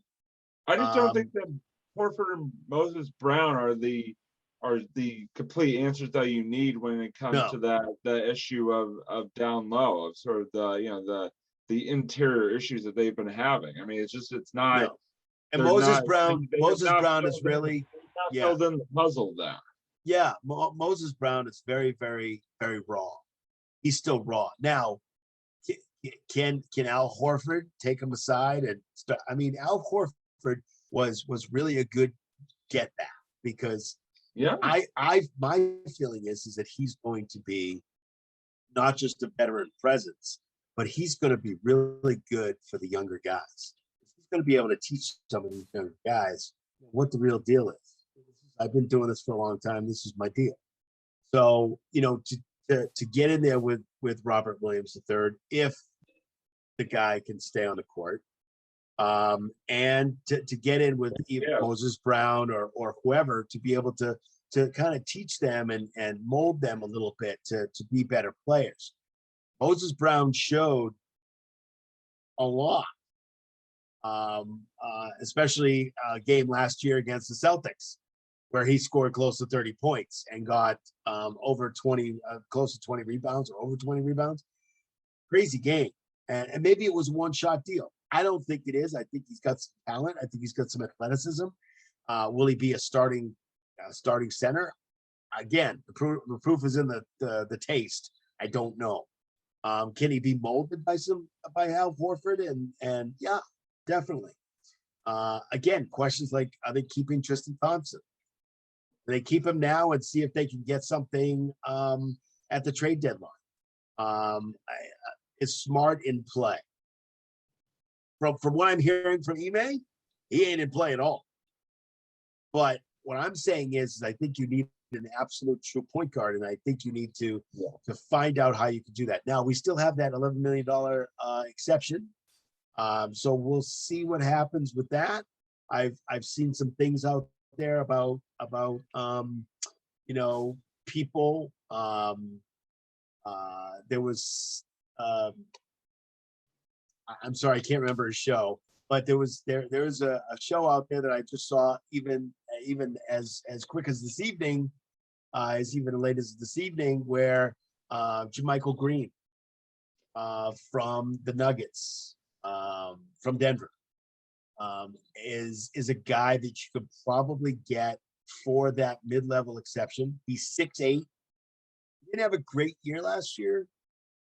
I just don't think Um, that Horford and Moses Brown are the complete answers that you need when it comes No. to the issue of down low, of sort of the interior issues that they've been having. I mean, it's not. No. And They're Moses not. Brown, They have Moses not Brown is filled in, really, they've not yeah, filled in the puzzle there. yeah. Moses Brown is very, very, very raw. He's still raw. Now, can Al Horford take him aside and start? I mean, Al Horford was really a good get back because Yeah, my feeling is that he's going to be not just a veteran presence, but he's going to be really good for the younger guys. He's going to be able to teach some of these younger guys what the real deal is. I've been doing this for a long time. This is my deal. So, to get in there with Robert Williams III, if the guy can stay on the court, and to get in with Moses Brown or whoever, to be able to kind of teach them and mold them a little bit to be better players. Moses Brown showed a lot, especially a game last year against the Celtics, where he scored close to 30 points and got over 20, close to 20 rebounds or over 20 rebounds. Crazy game. And maybe it was a one-shot deal. I don't think it is. I think he's got some talent. I think he's got some athleticism. Will he be a starting center? Again, the proof is in the taste. I don't know. Can he be molded by Al Horford? And yeah, definitely. Again, questions like, are they keeping Tristan Thompson? Do they keep him now and see if they can get something at the trade deadline? Is Smart in play? From what I'm hearing from Ime, he ain't in play at all. But what I'm saying is I think you need an absolute true point guard, and I think you need to find out how you can do that. Now, we still have that $11 million exception, so we'll see what happens with that. I've seen some things out there about people. There was I'm sorry, I can't remember his show, but there was a show out there that I just saw even as quick as this evening, as even late as this evening, where JaMychal Green from the Nuggets, from Denver, is a guy that you could probably get for that mid-level exception. He's 6'8". He didn't have a great year last year,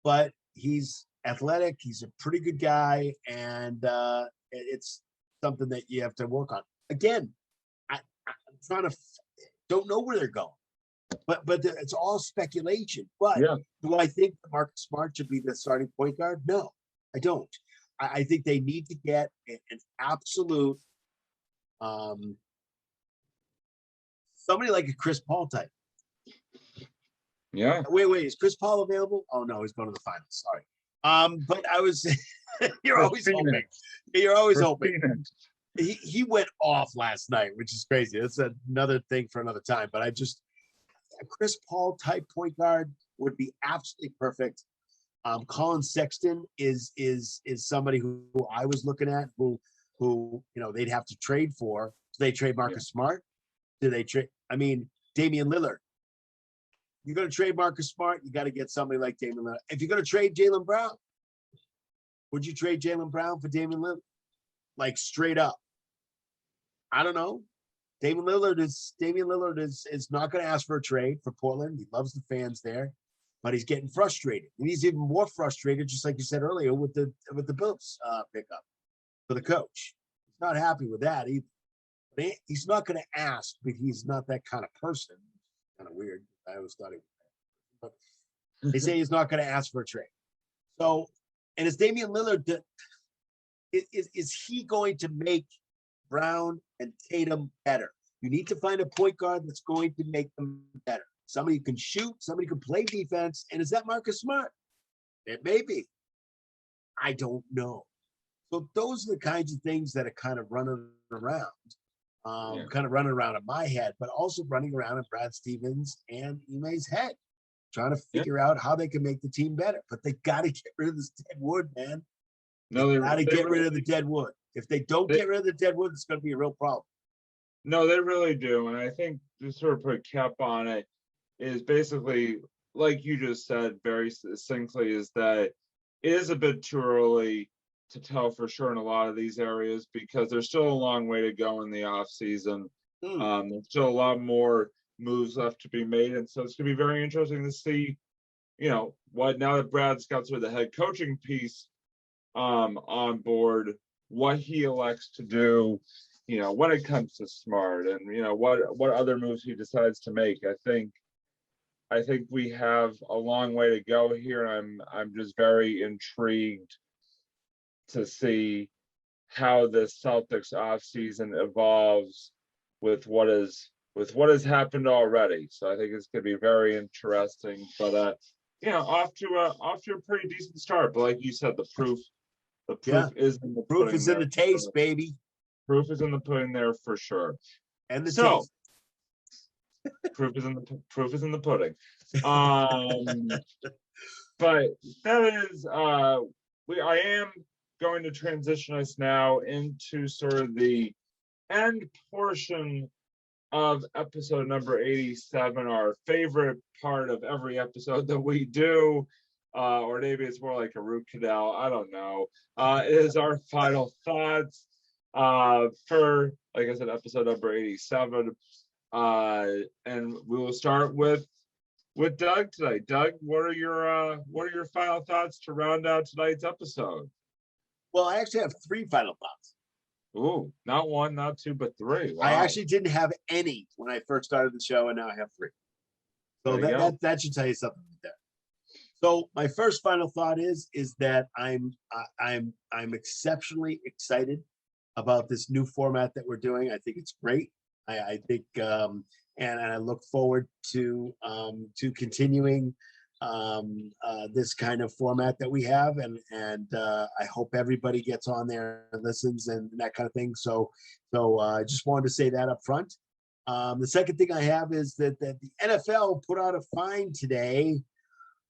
but he's athletic. He's a pretty good guy, and it's something that you have to work on. Again, I'm trying to don't know where they're going, but it's all speculation. But do I think Marcus Smart should be the starting point guard? No, I don't. I think they need to get an absolute somebody like a Chris Paul type. Yeah. Wait, is Chris Paul available? Oh no, he's going to the finals. Sorry. But I was you're always hoping. You're always hoping. He went off last night, which is crazy. That's another thing for another time. But a Chris Paul type point guard would be absolutely perfect. Colin Sexton is somebody who I was looking at who they'd have to trade for. Do they trade Marcus Smart? Do they trade? I mean, Damian Lillard. You're going to trade Marcus Smart, you got to get somebody like Damian Lillard. If you're going to trade Jaylen Brown, would you trade Jaylen Brown for Damian Lillard? Like straight up. I don't know. Damian Lillard is not going to ask for a trade for Portland. He loves the fans there, but he's getting frustrated. And he's even more frustrated, just like you said earlier, with the Bills pickup for the coach. He's not happy with that either. But he's not going to ask, but he's not that kind of person. Kind of weird. I always thought he was. But they say he's not going to ask for a trade. So, and is Damian Lillard, is he going to make Brown and Tatum better? You need to find a point guard that's going to make them better. Somebody who can shoot, somebody who can play defense. And is that Marcus Smart? It may be. I don't know. So those are the kinds of things that are kind of running around. kind of running around in my head, but also running around in Brad Stevens and Ime's head, trying to figure out how they can make the team better. But they got to get rid of this dead wood, man. They got to get rid of the dead wood. If they don't get rid of the dead wood, it's going to be a real problem. No, they really do. And I think to sort of put a cap on it is basically, like you just said very succinctly, is that it is a bit too early to tell for sure in a lot of these areas because there's still a long way to go in the off season. There's still a lot more moves left to be made. And so it's going to be very interesting to see, what now that Brad's got sort of the head coaching piece on board, what he elects to do, when it comes to Smart and, what other moves he decides to make. I think we have a long way to go here. I'm just very intrigued to see how the Celtics offseason evolves with what has happened already. So I think it's going to be very interesting. But off to a pretty decent start. But like you said, the proof is in the proof is in the taste, baby. Proof is in the pudding there for sure. And the taste. Proof is in the pudding. But that is I am going to transition us now into sort of the end portion of episode number 87, our favorite part of every episode that we do, or maybe it's more like a root canal, I don't know, is our final thoughts for, like I said, episode number 87. And we will start with Doug today. Doug, what are your final thoughts to round out tonight's episode? Well, I actually have 3 final thoughts. Ooh, not 1, not 2, but 3. Wow. I actually didn't have any when I first started the show, and now I have 3. So that should tell you something right there. So my first final thought is that I'm exceptionally excited about this new format that we're doing. I think it's great. I think and I look forward to continuing this kind of format that we have, and I hope everybody gets on there and listens and that kind of thing. So I just wanted to say that up front. The second thing I have is that the NFL put out a fine today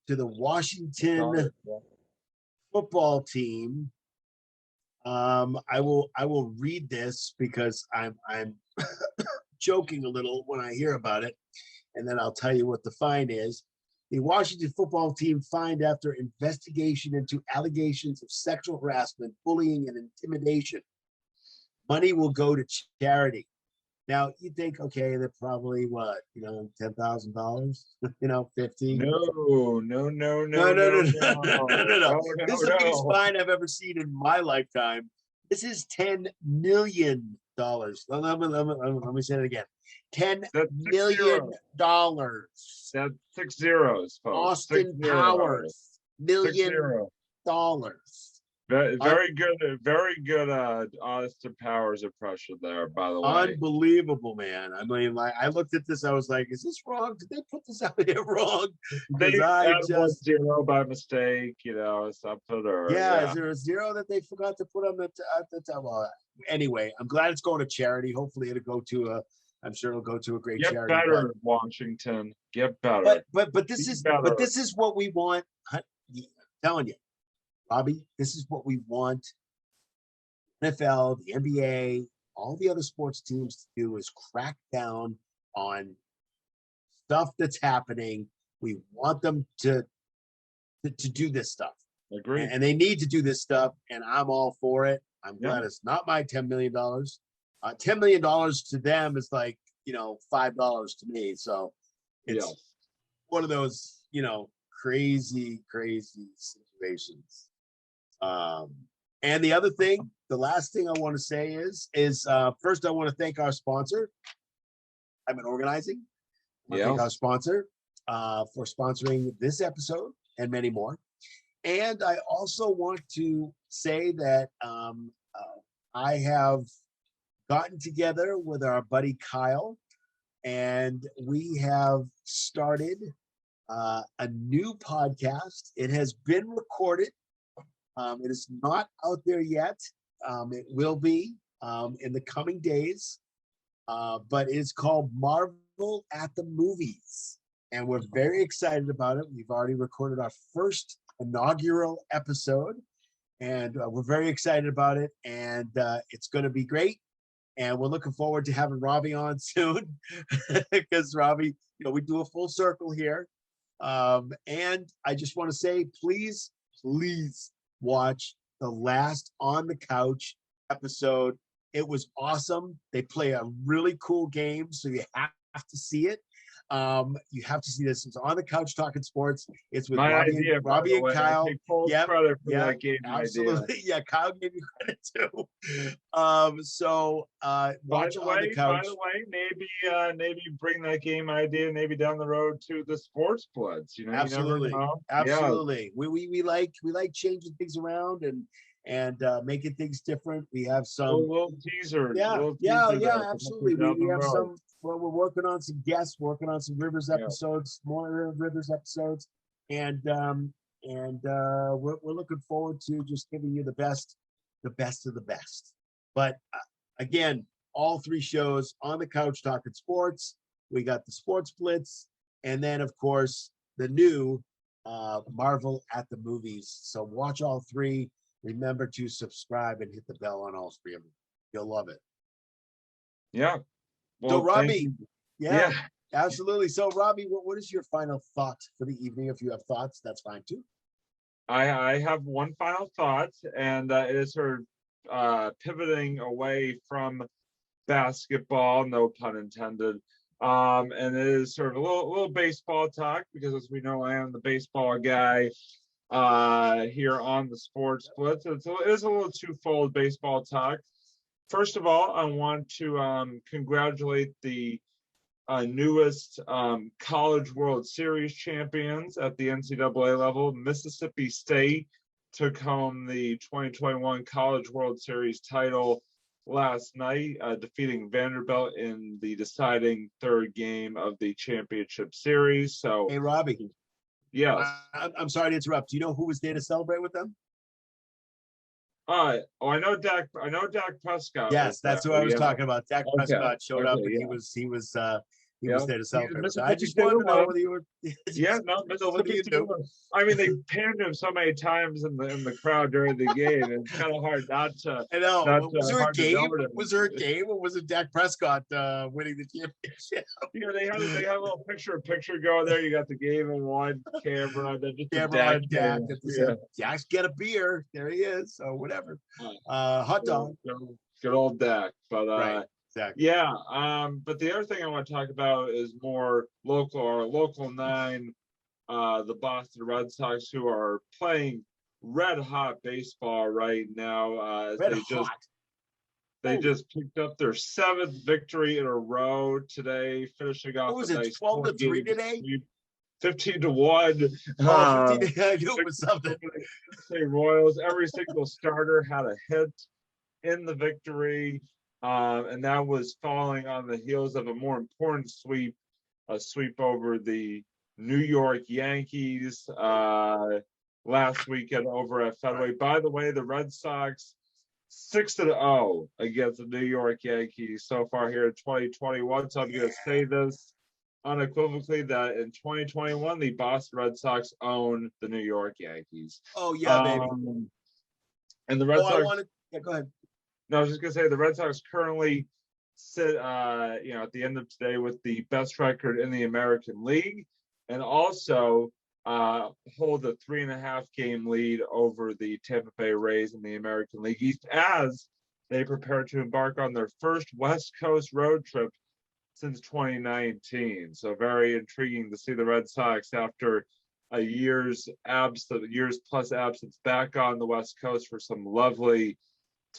to the Washington football team. I will read this because I'm joking a little when I hear about it, and then I'll tell you what the fine is. The Washington football team fined after investigation into allegations of sexual harassment, bullying, and intimidation. Money will go to charity. Now you think, okay, they're probably what, $10,000, 50. No. This is the biggest fine I've ever seen in my lifetime. This is $10 million. Let me say it again. $10 million. That's 6 zeros, folks. Austin Powers. $1 million. Very good Austin Powers impression there, by the way. Unbelievable, man. I mean, like, I looked at this, I was like, is this wrong? Did they put this out here wrong? They added 1 zero by mistake, something, or is there a 0 that they forgot to put on the top? Well, anyway, I'm glad it's going to charity. Hopefully I'm sure it'll go to a great charity. Get better, Washington. Get better. But this is what we want. I'm telling you, Robbie, this is what we want. NFL, the NBA, all the other sports teams to do is crack down on stuff that's happening. We want them to do this stuff. Agree. And they need to do this stuff, and I'm all for it. I'm glad it's not my $10 million. $10 million to them is like, $5 to me. So it's one of those, crazy situations. And the other thing, the last thing I want to say is first I want to thank our sponsor, Ime Organizing. I want to thank our sponsor for sponsoring this episode and many more. And I also want to say that I have gotten together with our buddy Kyle, and we have started a new podcast. It has been recorded. It is not out there yet. It will be in the coming days. but it's called Marvel at the Movies. And we're very excited about it. We've already recorded our first inaugural episode, and we're very excited about it. And it's going to be great. And we're looking forward to having Robbie on soon, because Robbie, we do a full circle here. And I just want to say, please watch the last On the Couch episode. It was awesome. They play a really cool game, so you have to see it. You have to see this. It's On the Couch Talking Sports. It's with Robbie and Kyle. Yep, credit for yeah, that game absolutely. idea. Yeah, Kyle gave you credit too. Watch On the Couch. By the way, maybe bring that game idea maybe down the road to the Sports Blitz. Absolutely, you never know. absolutely. Yeah. We like changing things around and making things different. We have some little teaser. Yeah, absolutely. We have some. Well, we're working on some guests, working on some Rivers episodes, more Rivers episodes, and we're looking forward to just giving you the best of the best. But again, all three shows On the Couch Talking Sports. We got the Sports Blitz, and then of course the new Marvel at the Movies. So watch all three. Remember to subscribe and hit the bell on all three of them. You'll love it. Yeah. Well, so Robbie, yeah, absolutely. So Robbie, what is your final thought for the evening? If you have thoughts, that's fine too. I have one final thought, and it is sort of pivoting away from basketball, no pun intended. And it is sort of a little baseball talk, because as we know, I am the baseball guy here on the Sports Blitz. It is a little twofold baseball talk. First of all, I want to congratulate the newest College World Series champions at the NCAA level. Mississippi State took home the 2021 College World Series title last night, defeating Vanderbilt in the deciding third game of the championship series. So, hey, Robbie. Yes. I'm sorry to interrupt. Do you know who was there to celebrate with them? I know Dak Prescott. Yes, that's who I was talking about. Dak Prescott showed up, and he was there to celebrate. I just wanted to know whether you were. I mean, they panned him so many times in the crowd during the game. It's kind of hard not to. I know. Was there a game? Was there a game, or was it Dak Prescott winning the championship? They had a little picture going there. You got the game in one camera, and then just camera on Dak. Dak's get a beer. There he is. So whatever. Hot dog. Good old Dak, but right. Exactly. Yeah. But the other thing I want to talk about is more local, or local 9, the Boston Red Sox, who are playing red hot baseball right now. They just picked up their 7th victory in a row today, finishing off. What was it? 12-3 today. 15-1. I knew it was something. Royals. Every single starter had a hit in the victory. And that was following on the heels of a more important sweep over the New York Yankees last weekend over at Fenway. By the way, the Red Sox 6-0 against the New York Yankees so far here in 2021. So I'm going to say this unequivocally, that in 2021, the Boston Red Sox own the New York Yankees. Oh yeah, baby. And the Red Sox. Go ahead. No, I was just gonna say the Red Sox currently sit, at the end of today with the best record in the American League, and also hold a 3.5 game lead over the Tampa Bay Rays in the American League East as they prepare to embark on their first West Coast road trip since 2019. So very intriguing to see the Red Sox after a year's plus absence back on the West Coast for some lovely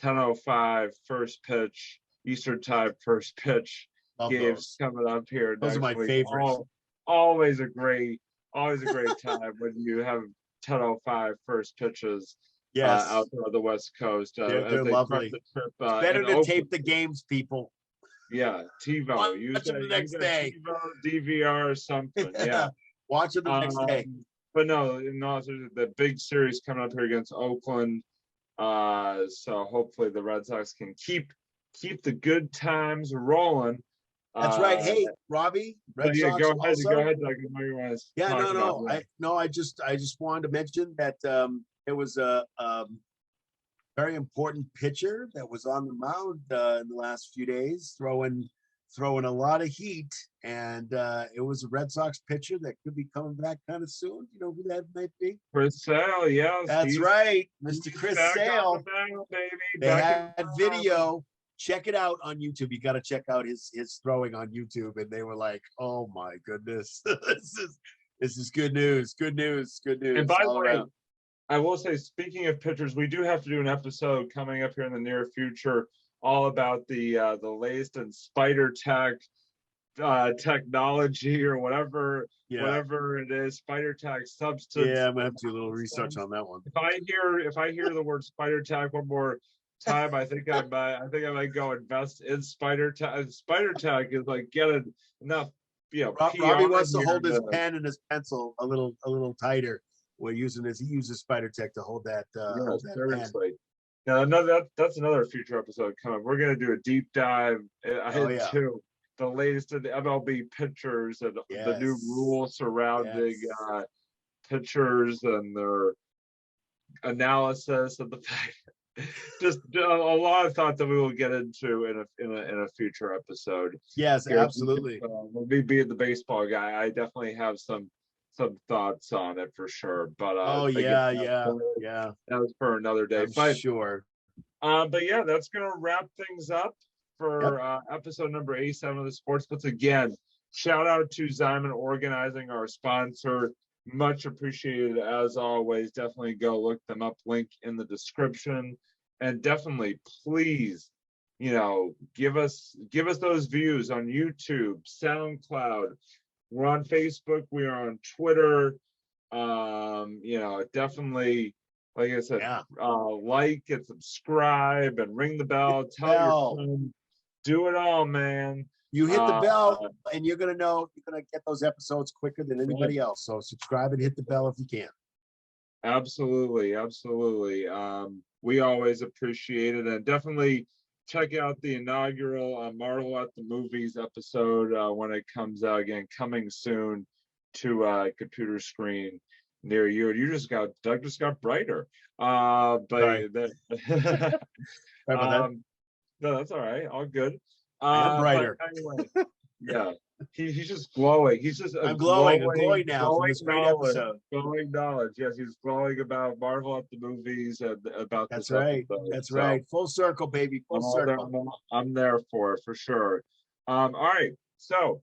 10:05 first pitch Eastern time first pitch games coming up here. Those are my favorites. Always a great time when you have 10:05 first pitches. Yes, out there on the West Coast. They're lovely. Trip, better to tape the games, people. Yeah, TiVo. Watch them the next day. TiVo, DVR, or something. Yeah, watch them the next day. But no, the big series coming up here against Oakland. So hopefully the Red Sox can keep keep the good times rolling. That's right. Hey, Robbie, Red yeah, Sox go ahead, also. Doug. What you want to Yeah, talk about? I just wanted to mention that it was a very important pitcher that was on the mound in the last few days, throwing a lot of heat, and it was a Red Sox pitcher that could be coming back kind of soon. You know who that might be? Chris Sale, yes. That's right, Mr. Chris back Sale. on the mound, baby. They had video. Check it out on YouTube. You got to check out his throwing on YouTube, and they were like, "Oh my goodness, this is good news. Good news. Good news." And by the all way, around. I will say, speaking of pitchers, we do have to do an episode coming up here in the near future, all about the latest in spider tech technology or whatever it is, spider tech substance. Yeah, I'm gonna have to do a little research on that one. If I hear the word spider tech one more time, I think I might go invest in spider tech. Spider tech is like getting enough, Robbie wants to here hold his pen and his pencil a little tighter. He uses spider tech to hold that. Hold that pen. Seriously. Now, that's another future episode coming. We're going to do a deep dive into the latest of the MLB pitchers and the new rules surrounding pitchers and their analysis of the fact. Just a lot of thought that we will get into in a future episode. Yes, here. absolutely. Me being the baseball guy, I definitely have some thoughts on it for sure. But that was for another day. Sure. But yeah, that's gonna wrap things up for episode number 87 of the Sports Blitz. Again, shout out to Zyman Organizing, our sponsor. Much appreciated as always. Definitely go look them up. Link in the description, and definitely please, give us those views on YouTube, SoundCloud. We're on Facebook. We are on Twitter. Definitely, like I said, like and subscribe and ring the bell. Tell your friends. Do it all, man. You hit the bell, and you're gonna get those episodes quicker than anybody else. So subscribe and hit the bell if you can. Absolutely. We always appreciate it, and definitely check out the inaugural Marvel at the Movies episode when it comes out again, coming soon to a computer screen near you. Doug just got brighter. Sorry. No, that's all right. All good. I'm brighter. Anyway, yeah. He's just glowing. I'm glowing now from this great episode. Glowing knowledge. Yes, he's glowing about Marvel at the Movies and about That's this right. episode. That's right. Full circle, baby. Full circle. I'm there for it for sure. All right. So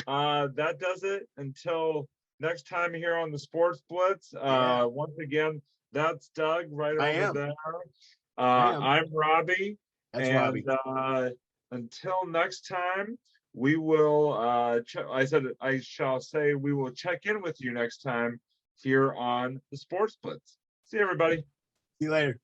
that does it until next time here on the Sports Blitz. Once again, that's Doug right over there. I'm Robbie. That's Robbie. Until next time, we will I shall say we will check in with you next time here on the Sports Blitz. See you, everybody. See you later.